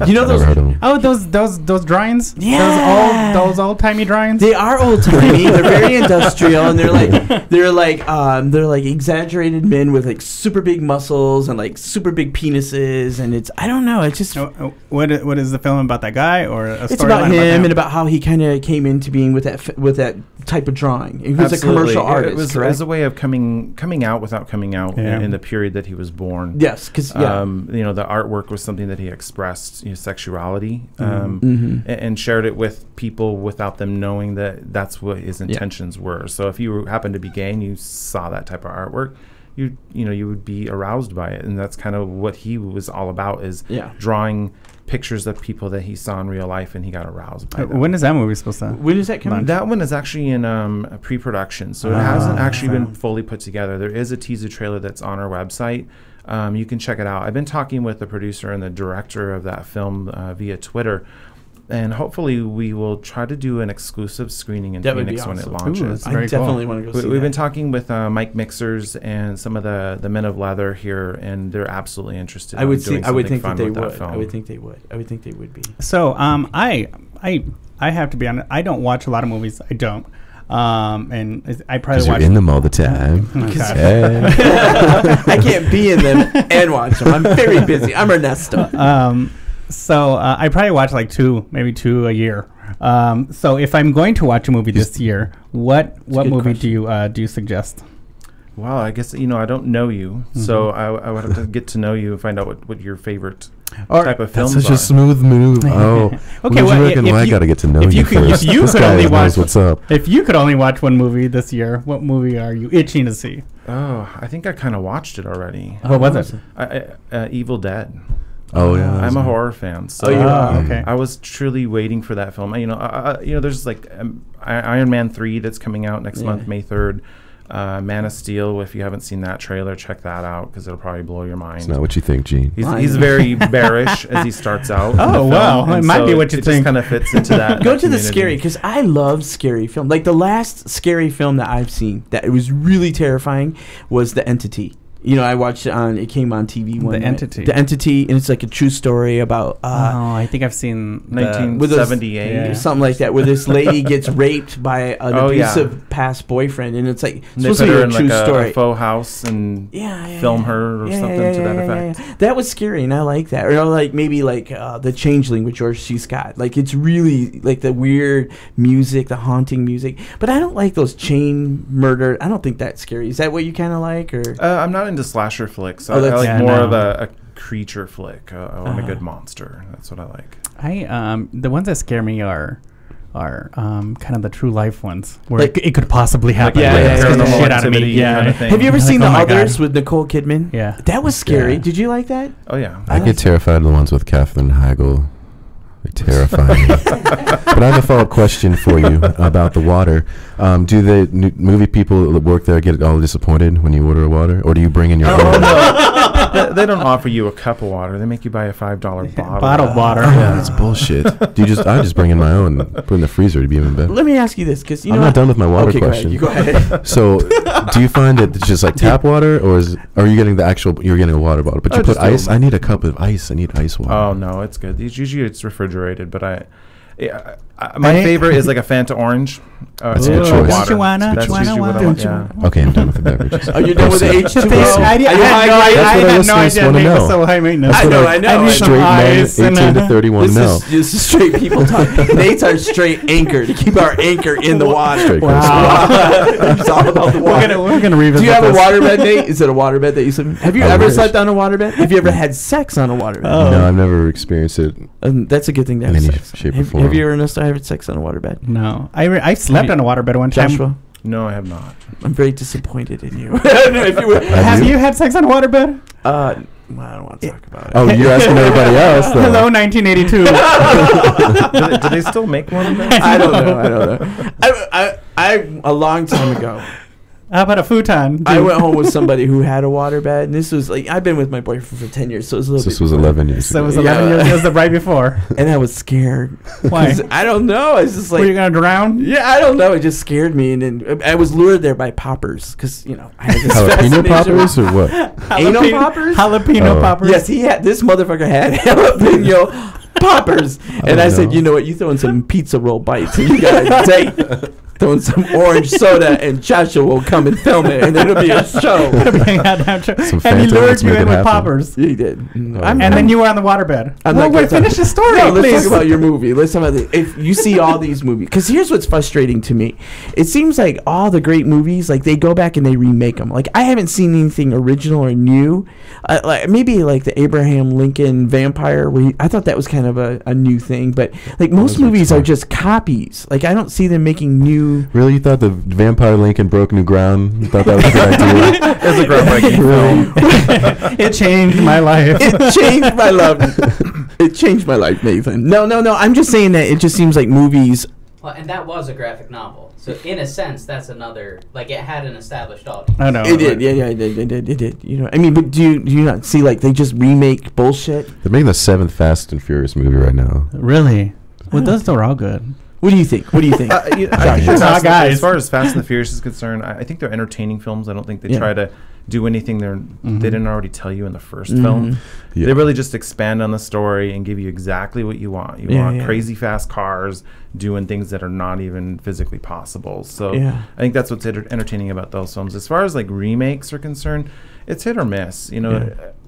You know those drawings? Yeah. Those old timey drawings? They are old timey. They're very industrial, and they're like exaggerated men with like super big muscles and like super big penises, and it's, I don't know, it's just what is the film about, that guy, or a it's about him and about how he kind of came into being with that type of drawing. He was a commercial artist. It was as a way of coming out without coming out in the period that he was born. Yes, because the artwork was something that he expressed sexuality and shared it with people without them knowing that that's what his intentions were. So if you happened to be gay and you saw that type of artwork, you would be aroused by it, and that's kind of what he was all about, is drawing pictures of people that he saw in real life, and he got aroused by them. When is that movie supposed to? When is that coming? That one is actually in pre-production, so it hasn't actually been fully put together. There is a teaser trailer that's on our website. You can check it out. I've been talking with the producer and the director of that film via Twitter, and hopefully we will try to do an exclusive screening in Phoenix when it launches. I definitely want to go see We've been talking with Mike Mixers and some of the Men of Leather here, and they're absolutely interested. I would think that they would. I would think they would. I would think they would be. So I have to be honest. I don't watch a lot of movies. I don't. And I probably watch. You're in them all the time. I can't be in them and watch them. I'm very busy. I'm Ernesto. So I probably watch like maybe two a year. So if I'm going to watch a movie this year, what movie do you suggest? Well, I guess I don't know you, so I would have to get to know you and find out what your favorite type of films are. That's such a smooth move. Oh, okay. Well, I got to get to know you first. If you could only watch one movie this year, what movie are you itching to see? Oh, I think I kind of watched it already. What was it? Evil Dead. Oh yeah, I'm a horror fan. So okay. I was truly waiting for that film. There's like Iron Man 3 that's coming out next month, May 3rd. Man of Steel. If you haven't seen that trailer, check that out because it'll probably blow your mind. It's not what you think, Gene. He's very bearish as he starts out. Oh wow, it might be what you think. It just kind of fits into that. Go to the scary, because I love scary film. Like the last scary film that I've seen that it was really terrifying was The Entity. I watched it it came on TV one night. The Entity, and it's like a true story about... I think I've seen 1978. Something like that, where this lady gets raped by an abusive past boyfriend, and it's like supposed to be a true story. A faux house and film her or something to that effect. Yeah. That was scary, and I like that. Or like maybe like The Changeling with George C. Scott. Like it's really like the weird music, the haunting music. But I don't like those chain murder. I don't think that's scary. Is that what you kind of like? Or I'm not into slasher flicks. I like more of a creature flick. I want a good monster. That's what I like. The ones that scare me are kind of the true life ones where it could possibly happen. Paranormal shit out of me. Kind of thing. Have you ever seen The Others with Nicole Kidman? Yeah, that was scary. Did you like that? Oh yeah. I get terrified of the ones with Katherine Heigl. They terrify me. But I have a follow-up question for you about the water. Do the movie people that work there get all disappointed when you order a water, or do you bring in your own? No. They don't offer you a cup of water. They make you buy a $5 bottle. Bottled water. Yeah, that's bullshit. I just bring in my own and put in the freezer to be even better. Let me ask you this, because I'm not done with my water question. Go ahead. So, do you find that it's just like tap water, or are you getting you're getting a water bottle, but you put ice? I need a cup of ice. I need ice water. Oh no, it's good. Usually it's refrigerated, but my favorite is like a Fanta orange. That's a good choice. That's usually what I want. Yeah. Okay, I'm done with the beverages. Are you done with the H2O? I had no idea Nick was so high maintenance. I know. Straight men, 18 to 31 know. This is straight people talk. Nate's our straight anchor to keep our anchor in the water. Wow. It's all about the water. We're gonna revisit. Do you have a waterbed, Nate? Is it a waterbed that you sleep in? Have you ever slept on a waterbed? Have you ever had sex on a waterbed? No, I've never experienced it. That's a good thing to have sex. Shape or form. Have you ever, Ernesto, had sex on a waterbed? No. I slept on a waterbed one time. Joshua? No, I have not. I'm very disappointed in you. Have you had sex on a waterbed? I don't want to talk about it. Oh, you're asking everybody else, though. Hello, 1982. do they still make one of those? I don't know. I a long time ago. How about a futon? I went home with somebody who had a waterbed, and this was like I've been with my boyfriend for 10 years, so it was a little This bit was 11 years So it ago. was 11 years. It was the right before. and I was scared. Why? 'Cause I don't know. I was just like, Were you gonna drown? yeah, I don't know. It just scared me, and then I was lured there by poppers because I had this Jalapeno fascination poppers or what? Anal poppers? Jalapeno Oh. poppers. Yes, this motherfucker had jalapeno poppers, and I said, no. you know what? You throw in some pizza roll bites, and you got a date. Throw in some orange soda, and Joshua will come and film it, and it'll be a show. Some And he Fanta, lured let's you make in it with happen. poppers. He did. And then you were on the waterbed. I'm Well, not wait, gonna finish talk- the story, No, let's please. talk about your movie. Let's talk about if you see all these movies, because here's what's frustrating to me. It seems like all the great movies, like they go back and they remake them. Like I haven't seen anything original or new. Like maybe like the Abraham Lincoln Vampire. I thought that was kind of a new thing, but like most movies are just copies. Like I don't see them making new. Really? You thought the Vampire Lincoln broke new ground? You thought that was a good idea? It's a groundbreaking film. It changed my life. It changed my life. It changed my life, Nathan. No. I'm just saying that it just seems like movies. Well, and that was a graphic novel. So in a sense, that's another, like it had an established audience. I know. It did, yeah, it did. You know, I mean, but do you not see like they just remake bullshit? They're making the 7th Fast and Furious movie right now. Really? Well, those are all good. What do you think? I think Nah, guys. as far as Fast and the Furious is concerned, I think they're entertaining films. I don't think they Yeah. try to do anything they didn't already tell you in the first Mm-hmm. film. Yeah. They really just expand on the story and give you exactly what you want. You want crazy fast cars doing things that are not even physically possible. So Yeah. I think that's what's entertaining about those films. As far as like remakes are concerned, it's hit or miss.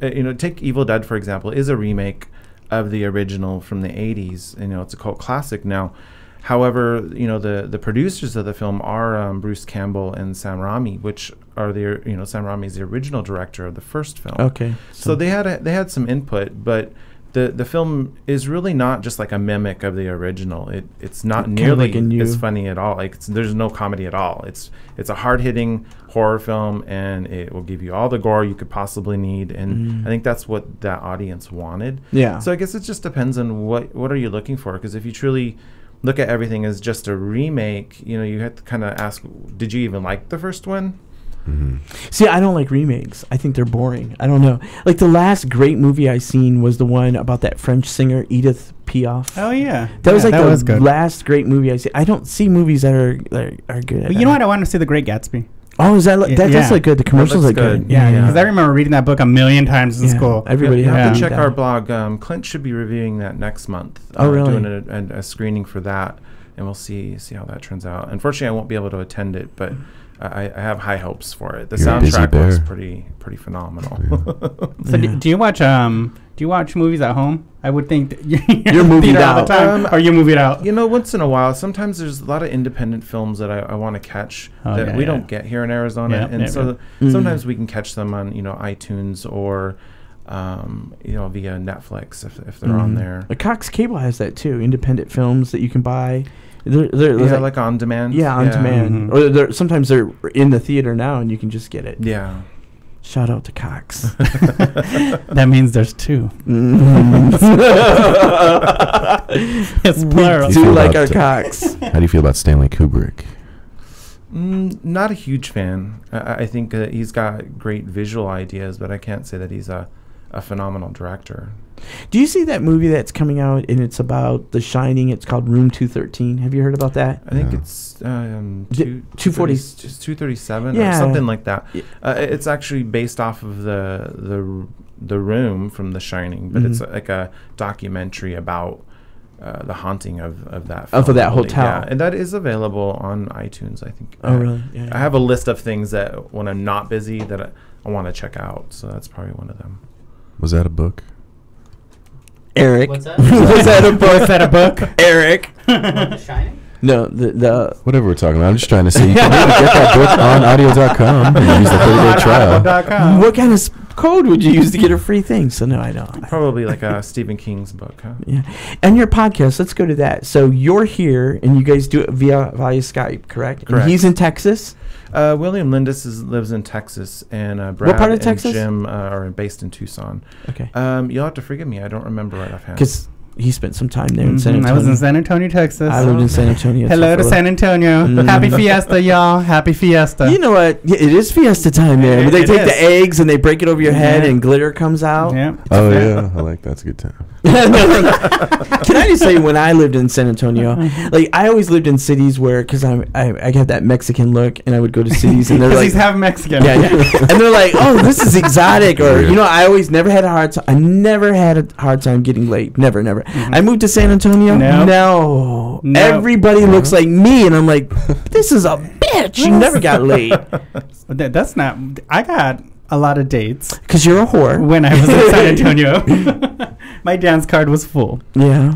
Take Evil Dead for example, is a remake of the original from the 80s. It's a cult classic now. However, the producers of the film are Bruce Campbell and Sam Raimi, which are Sam Raimi is the original director of the first film. Okay. So they had some input, but the film is really not just like a mimic of the original. It's not Kind of nearly like a new- as funny at all. Like there's no comedy at all. It's a hard hitting horror film, and it will give you all the gore you could possibly need. And I think that's what that audience wanted. Yeah. So I guess it just depends on what are you looking for. Because if you truly look at everything as just a remake, you have to kind of ask, did you even like the first one? See, I don't like remakes. I think they're boring. I don't know. Like the last great movie I seen was the one about that French singer Edith Piaf. Oh yeah, That was like that the was good. last great movie I see. I don't see movies that are good. But you know what? I want to see The Great Gatsby. Oh, is that Yeah. that's like good? The commercials are looks good. good. Yeah, because I remember reading that book a million times in Yeah. school. Everybody You have had to to check read our that. blog. Clint should be reviewing that next month. Oh, really? Doing a screening for that, and we'll see how that turns out. Unfortunately, I won't be able to attend it, but I have high hopes for it. The You're a busy soundtrack looks bear. pretty phenomenal. So do you watch movies at home? I would think that You're moving theater all out. the time, or you move it out. Once in a while, sometimes there's a lot of independent films that I want to catch that we don't get here in Arizona, Yeah, and yeah, so sometimes we can catch them on iTunes or via Netflix if they're on there. Cox Cable has that too. Independent films that you can buy. They're Yeah, like on demand. Yeah, on demand. Or sometimes they're in the theater now, and you can just get it. Yeah. Shout out to Cox. That means there's two. It's plural. We feel do like about our Cox. How do you feel about Stanley Kubrick? Not a huge fan. I think he's got great visual ideas, but I can't say that he's a phenomenal director. Do you see that movie that's coming out, and it's about The Shining? It's called Room 213. Have you heard about that? I think No. it's 240 just 237 Yeah. or something like that. Yeah. It's actually based off of the room from The Shining, but it's like a documentary about the haunting of that film, Of that I believe. hotel. Yeah, and that is available on iTunes, I think. Oh, really? Yeah, I have a list of things that when I'm not busy that I want to check out, so that's probably one of them. Was that a book? Eric. What's that? Was that a book? Was that a book? Eric. About The Shining? No, the Whatever we're talking about. I'm just trying to say you can maybe get that book on audio.com and use the 30-day trial. what kind of code would you use to get a free thing? So no, I don't. Probably like a Stephen King's book, huh? Yeah, and your podcast. Let's go to that. So you're here, and you guys do it via Skype, correct? Correct. And he's in Texas. William Lindis lives in Texas, and Brad part of and Texas? Jim are based in Tucson. Okay. You'll have to forgive me. I don't remember right offhand. Because he spent some time there in San Antonio. I was in San Antonio, Texas. I lived in San Antonio. Hello to San Antonio. Happy Fiesta, y'all. Happy Fiesta. You know what? Yeah, it is Fiesta time there. But they take the eggs and they break it over your head and glitter comes out. Yeah. Oh, yeah. I like that's a good time. Can I just say, when I lived in San Antonio, like I always lived in cities where, because I got that Mexican look, and I would go to cities and they're like, he's half Mexican. yeah, and they're like, oh, this is exotic, or I always never had a hard time. I never had a hard time getting laid. Never. I moved to San Antonio. No. Everybody looks like me, and I'm like, this is a bitch. You never got laid. That's not. I got a lot of dates because you're a whore. When I was in San Antonio, my dance card was full. Yeah.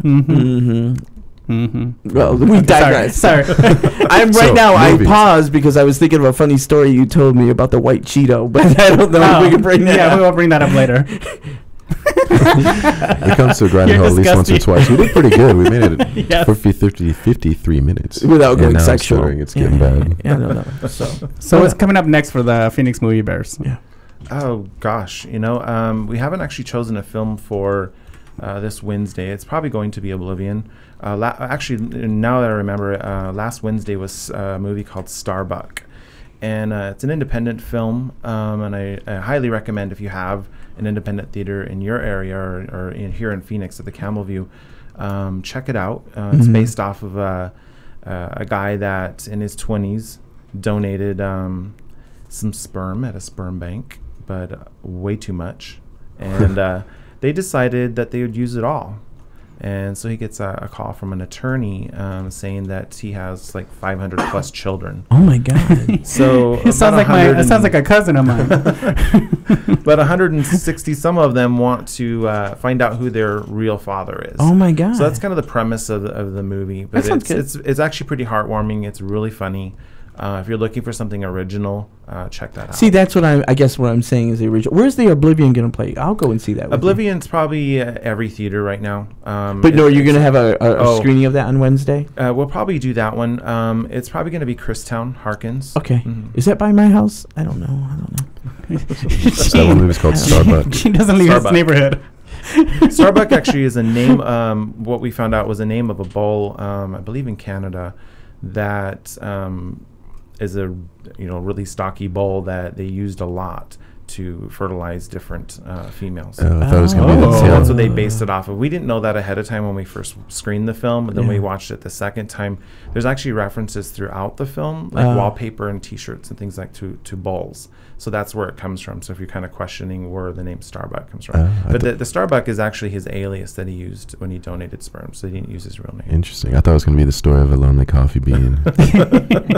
Well, we digress. Sorry. I paused because I was thinking of a funny story you told me about the white Cheeto, but I don't know if we can bring that up. We will bring that up later. It comes to a grinding halt at least once or twice. We did pretty good. We made it 53 minutes without going sexual. It's getting bad. Yeah, no. So what's coming up next for the Phoenix Movie Bears? Yeah. Oh gosh, we haven't actually chosen a film for this Wednesday. It's probably going to be Oblivion. Actually, now that I remember, last Wednesday was a movie called Starbuck, and it's an independent film, and I highly recommend, if you have an independent theater in your area or here in Phoenix at the Camel View, check it out. It's based off of a guy that in his 20s donated some sperm at a sperm bank, but way too much, and they decided that they would use it all. And so he gets a call from an attorney saying that he has like 500 plus children. Oh my God! So it sounds like a cousin of mine. But 160, some of them want to find out who their real father is. Oh my God! So that's kind of the premise of the movie. But it's actually pretty heartwarming. It's really funny. If you're looking for something original, check that out. See, that's what I guess what I'm saying is the original. Where's the Oblivion going to play? I'll go and see that. Oblivion's probably every theater right now. But no, you're going to have a screening of that on Wednesday? We'll probably do that one. It's probably going to be Christown Harkins. Okay. Is that by my house? I don't know. That one movie's called Starbuck. She doesn't leave his neighborhood. Starbuck actually is a name. What we found out was a name of a bowl, I believe in Canada, that is a really stocky bowl that they used a lot to fertilize different females. I thought it was going to be So that's what they based it off of. We didn't know that ahead of time when we first screened the film, but then we watched it the second time. There's actually references throughout the film, like wallpaper and T-shirts and things like to bowls. So that's where it comes from. So if you're kind of questioning where the name Starbuck comes from. But the Starbuck is actually his alias that he used when he donated sperm. So he didn't use his real name. Interesting. I thought it was going to be the story of a lonely coffee bean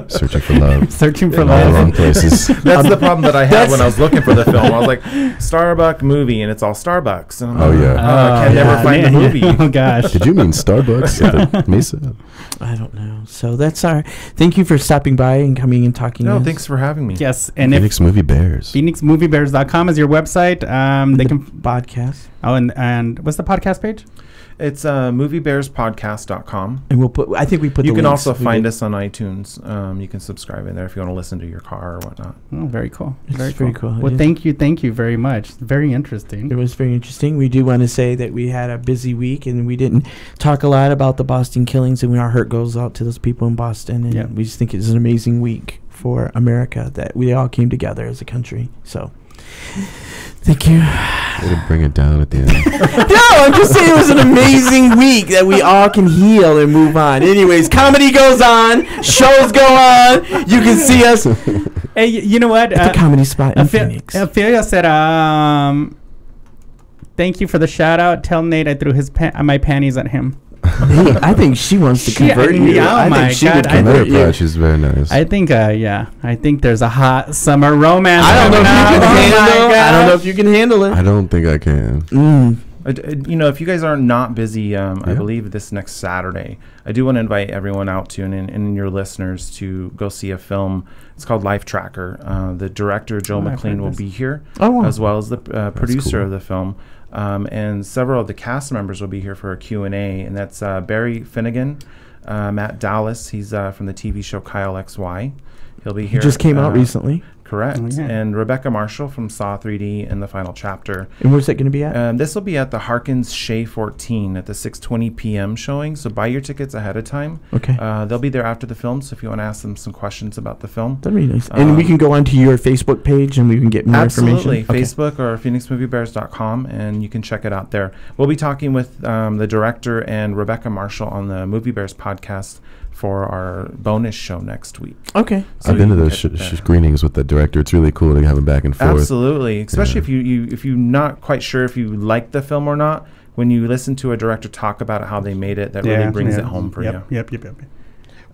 searching for love. Searching for in all the love. wrong places. That's the problem that I had when I was looking for the film. I was like, Starbuck movie, and it's all Starbucks. And I'm like, I can never find the movie. Oh, gosh. Did you mean Starbucks at the Mesa? I don't know. So that's our... Thank you for stopping by and coming and talking to us. Thanks for having me. Yes. And Phoenix Movie Bears. PhoenixMovieBears.com is your website. They can podcast. Oh, and what's the podcast page? It's moviebearspodcast.com. And we'll put... I think we put You the can links. also find us on iTunes. You can subscribe in there if you want to listen to your car or whatnot. Oh, very cool. It's very cool. Well, thank you very much. Very interesting. It was very interesting. We do want to say that we had a busy week and we didn't talk a lot about the Boston killings, and our heart goes out to those people in Boston. And we just think it's an amazing week for America that we all came together as a country. So, thank you. Way to bring it down at the end. No, I'm just saying it was an amazing week that we all can heal and move on. Anyways, comedy goes on, shows go on. You can see us. Hey, you know what? At the comedy spot in Phoenix. Ophelia said, thank you for the shout out. Tell Nate I threw my panties at him. Hey, I think she wants to convert you. Oh my God. She's very nice. I think, I think there's a hot summer romance. I don't know if you can handle it. I don't know if you can handle it. I don't think I can. If you guys are not busy, I believe this next Saturday, I do want to invite everyone out to and your listeners to go see a film. It's called Life Tracker. The director, Joe McLean, will be here, as well as the producer of the film. And several of the cast members will be here for a Q&A, and that's Barry Finnegan, Matt Dallas. He's from the TV show Kyle XY. He'll be here. He just came out recently. Correct. Oh, yeah. And Rebecca Marshall from Saw 3D in the final chapter. And where's that going to be at? This will be at the Harkins Shea 14 at the 6:20 p.m. showing. So buy your tickets ahead of time. Okay. They'll be there after the film. So if you want to ask them some questions about the film. That'd be nice. And we can go onto your Facebook page and we can get more Absolutely. information. Facebook or phoenixmoviebears.com, and you can check it out there. We'll be talking with the director and Rebecca Marshall on the Movie Bears podcast for our bonus show next week. Okay. So I've been to you those can get there. screenings with the director. It's really cool to have him back and forth. Absolutely, especially if you're not quite sure if you like the film or not. When you listen to a director talk about how they made it, that really brings it home for you. Yep.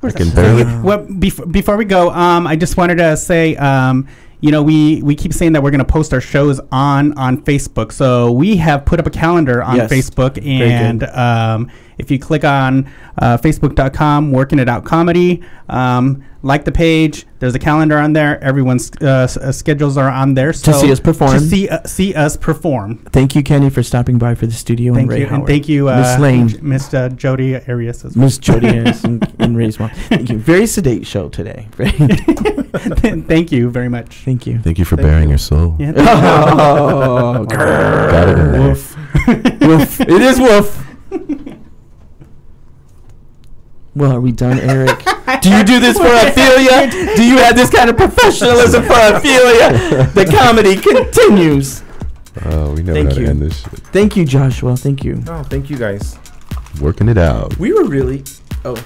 I can barely. Well, before we go, I just wanted to say, we keep saying that we're going to post our shows on Facebook. So we have put up a calendar on Facebook, and if you click on facebook.com, Working It Out Comedy, like the page, there's a calendar on there. Everyone's schedules are on there. So to see us perform. To see us perform. Thank you, Kenny, for stopping by for the studio. Thank you. And thank you, Miss Lane. Miss Jody Arias as well. Miss Jody Arias and Ray's mom. Thank you. Very sedate show today. Thank you very much. Thank you. Thank you for bearing your soul. Yeah, Oh, Got it in there. woof. Woof. It is woof. Well, are we done, Eric? Do you do this for Ophelia? Do you have this kind of professionalism for Ophelia? The comedy continues. Oh, we know Thank how to you. end this shit. Thank you, Joshua. Thank you. Oh, thank you guys. Working it out. We were really... Oh.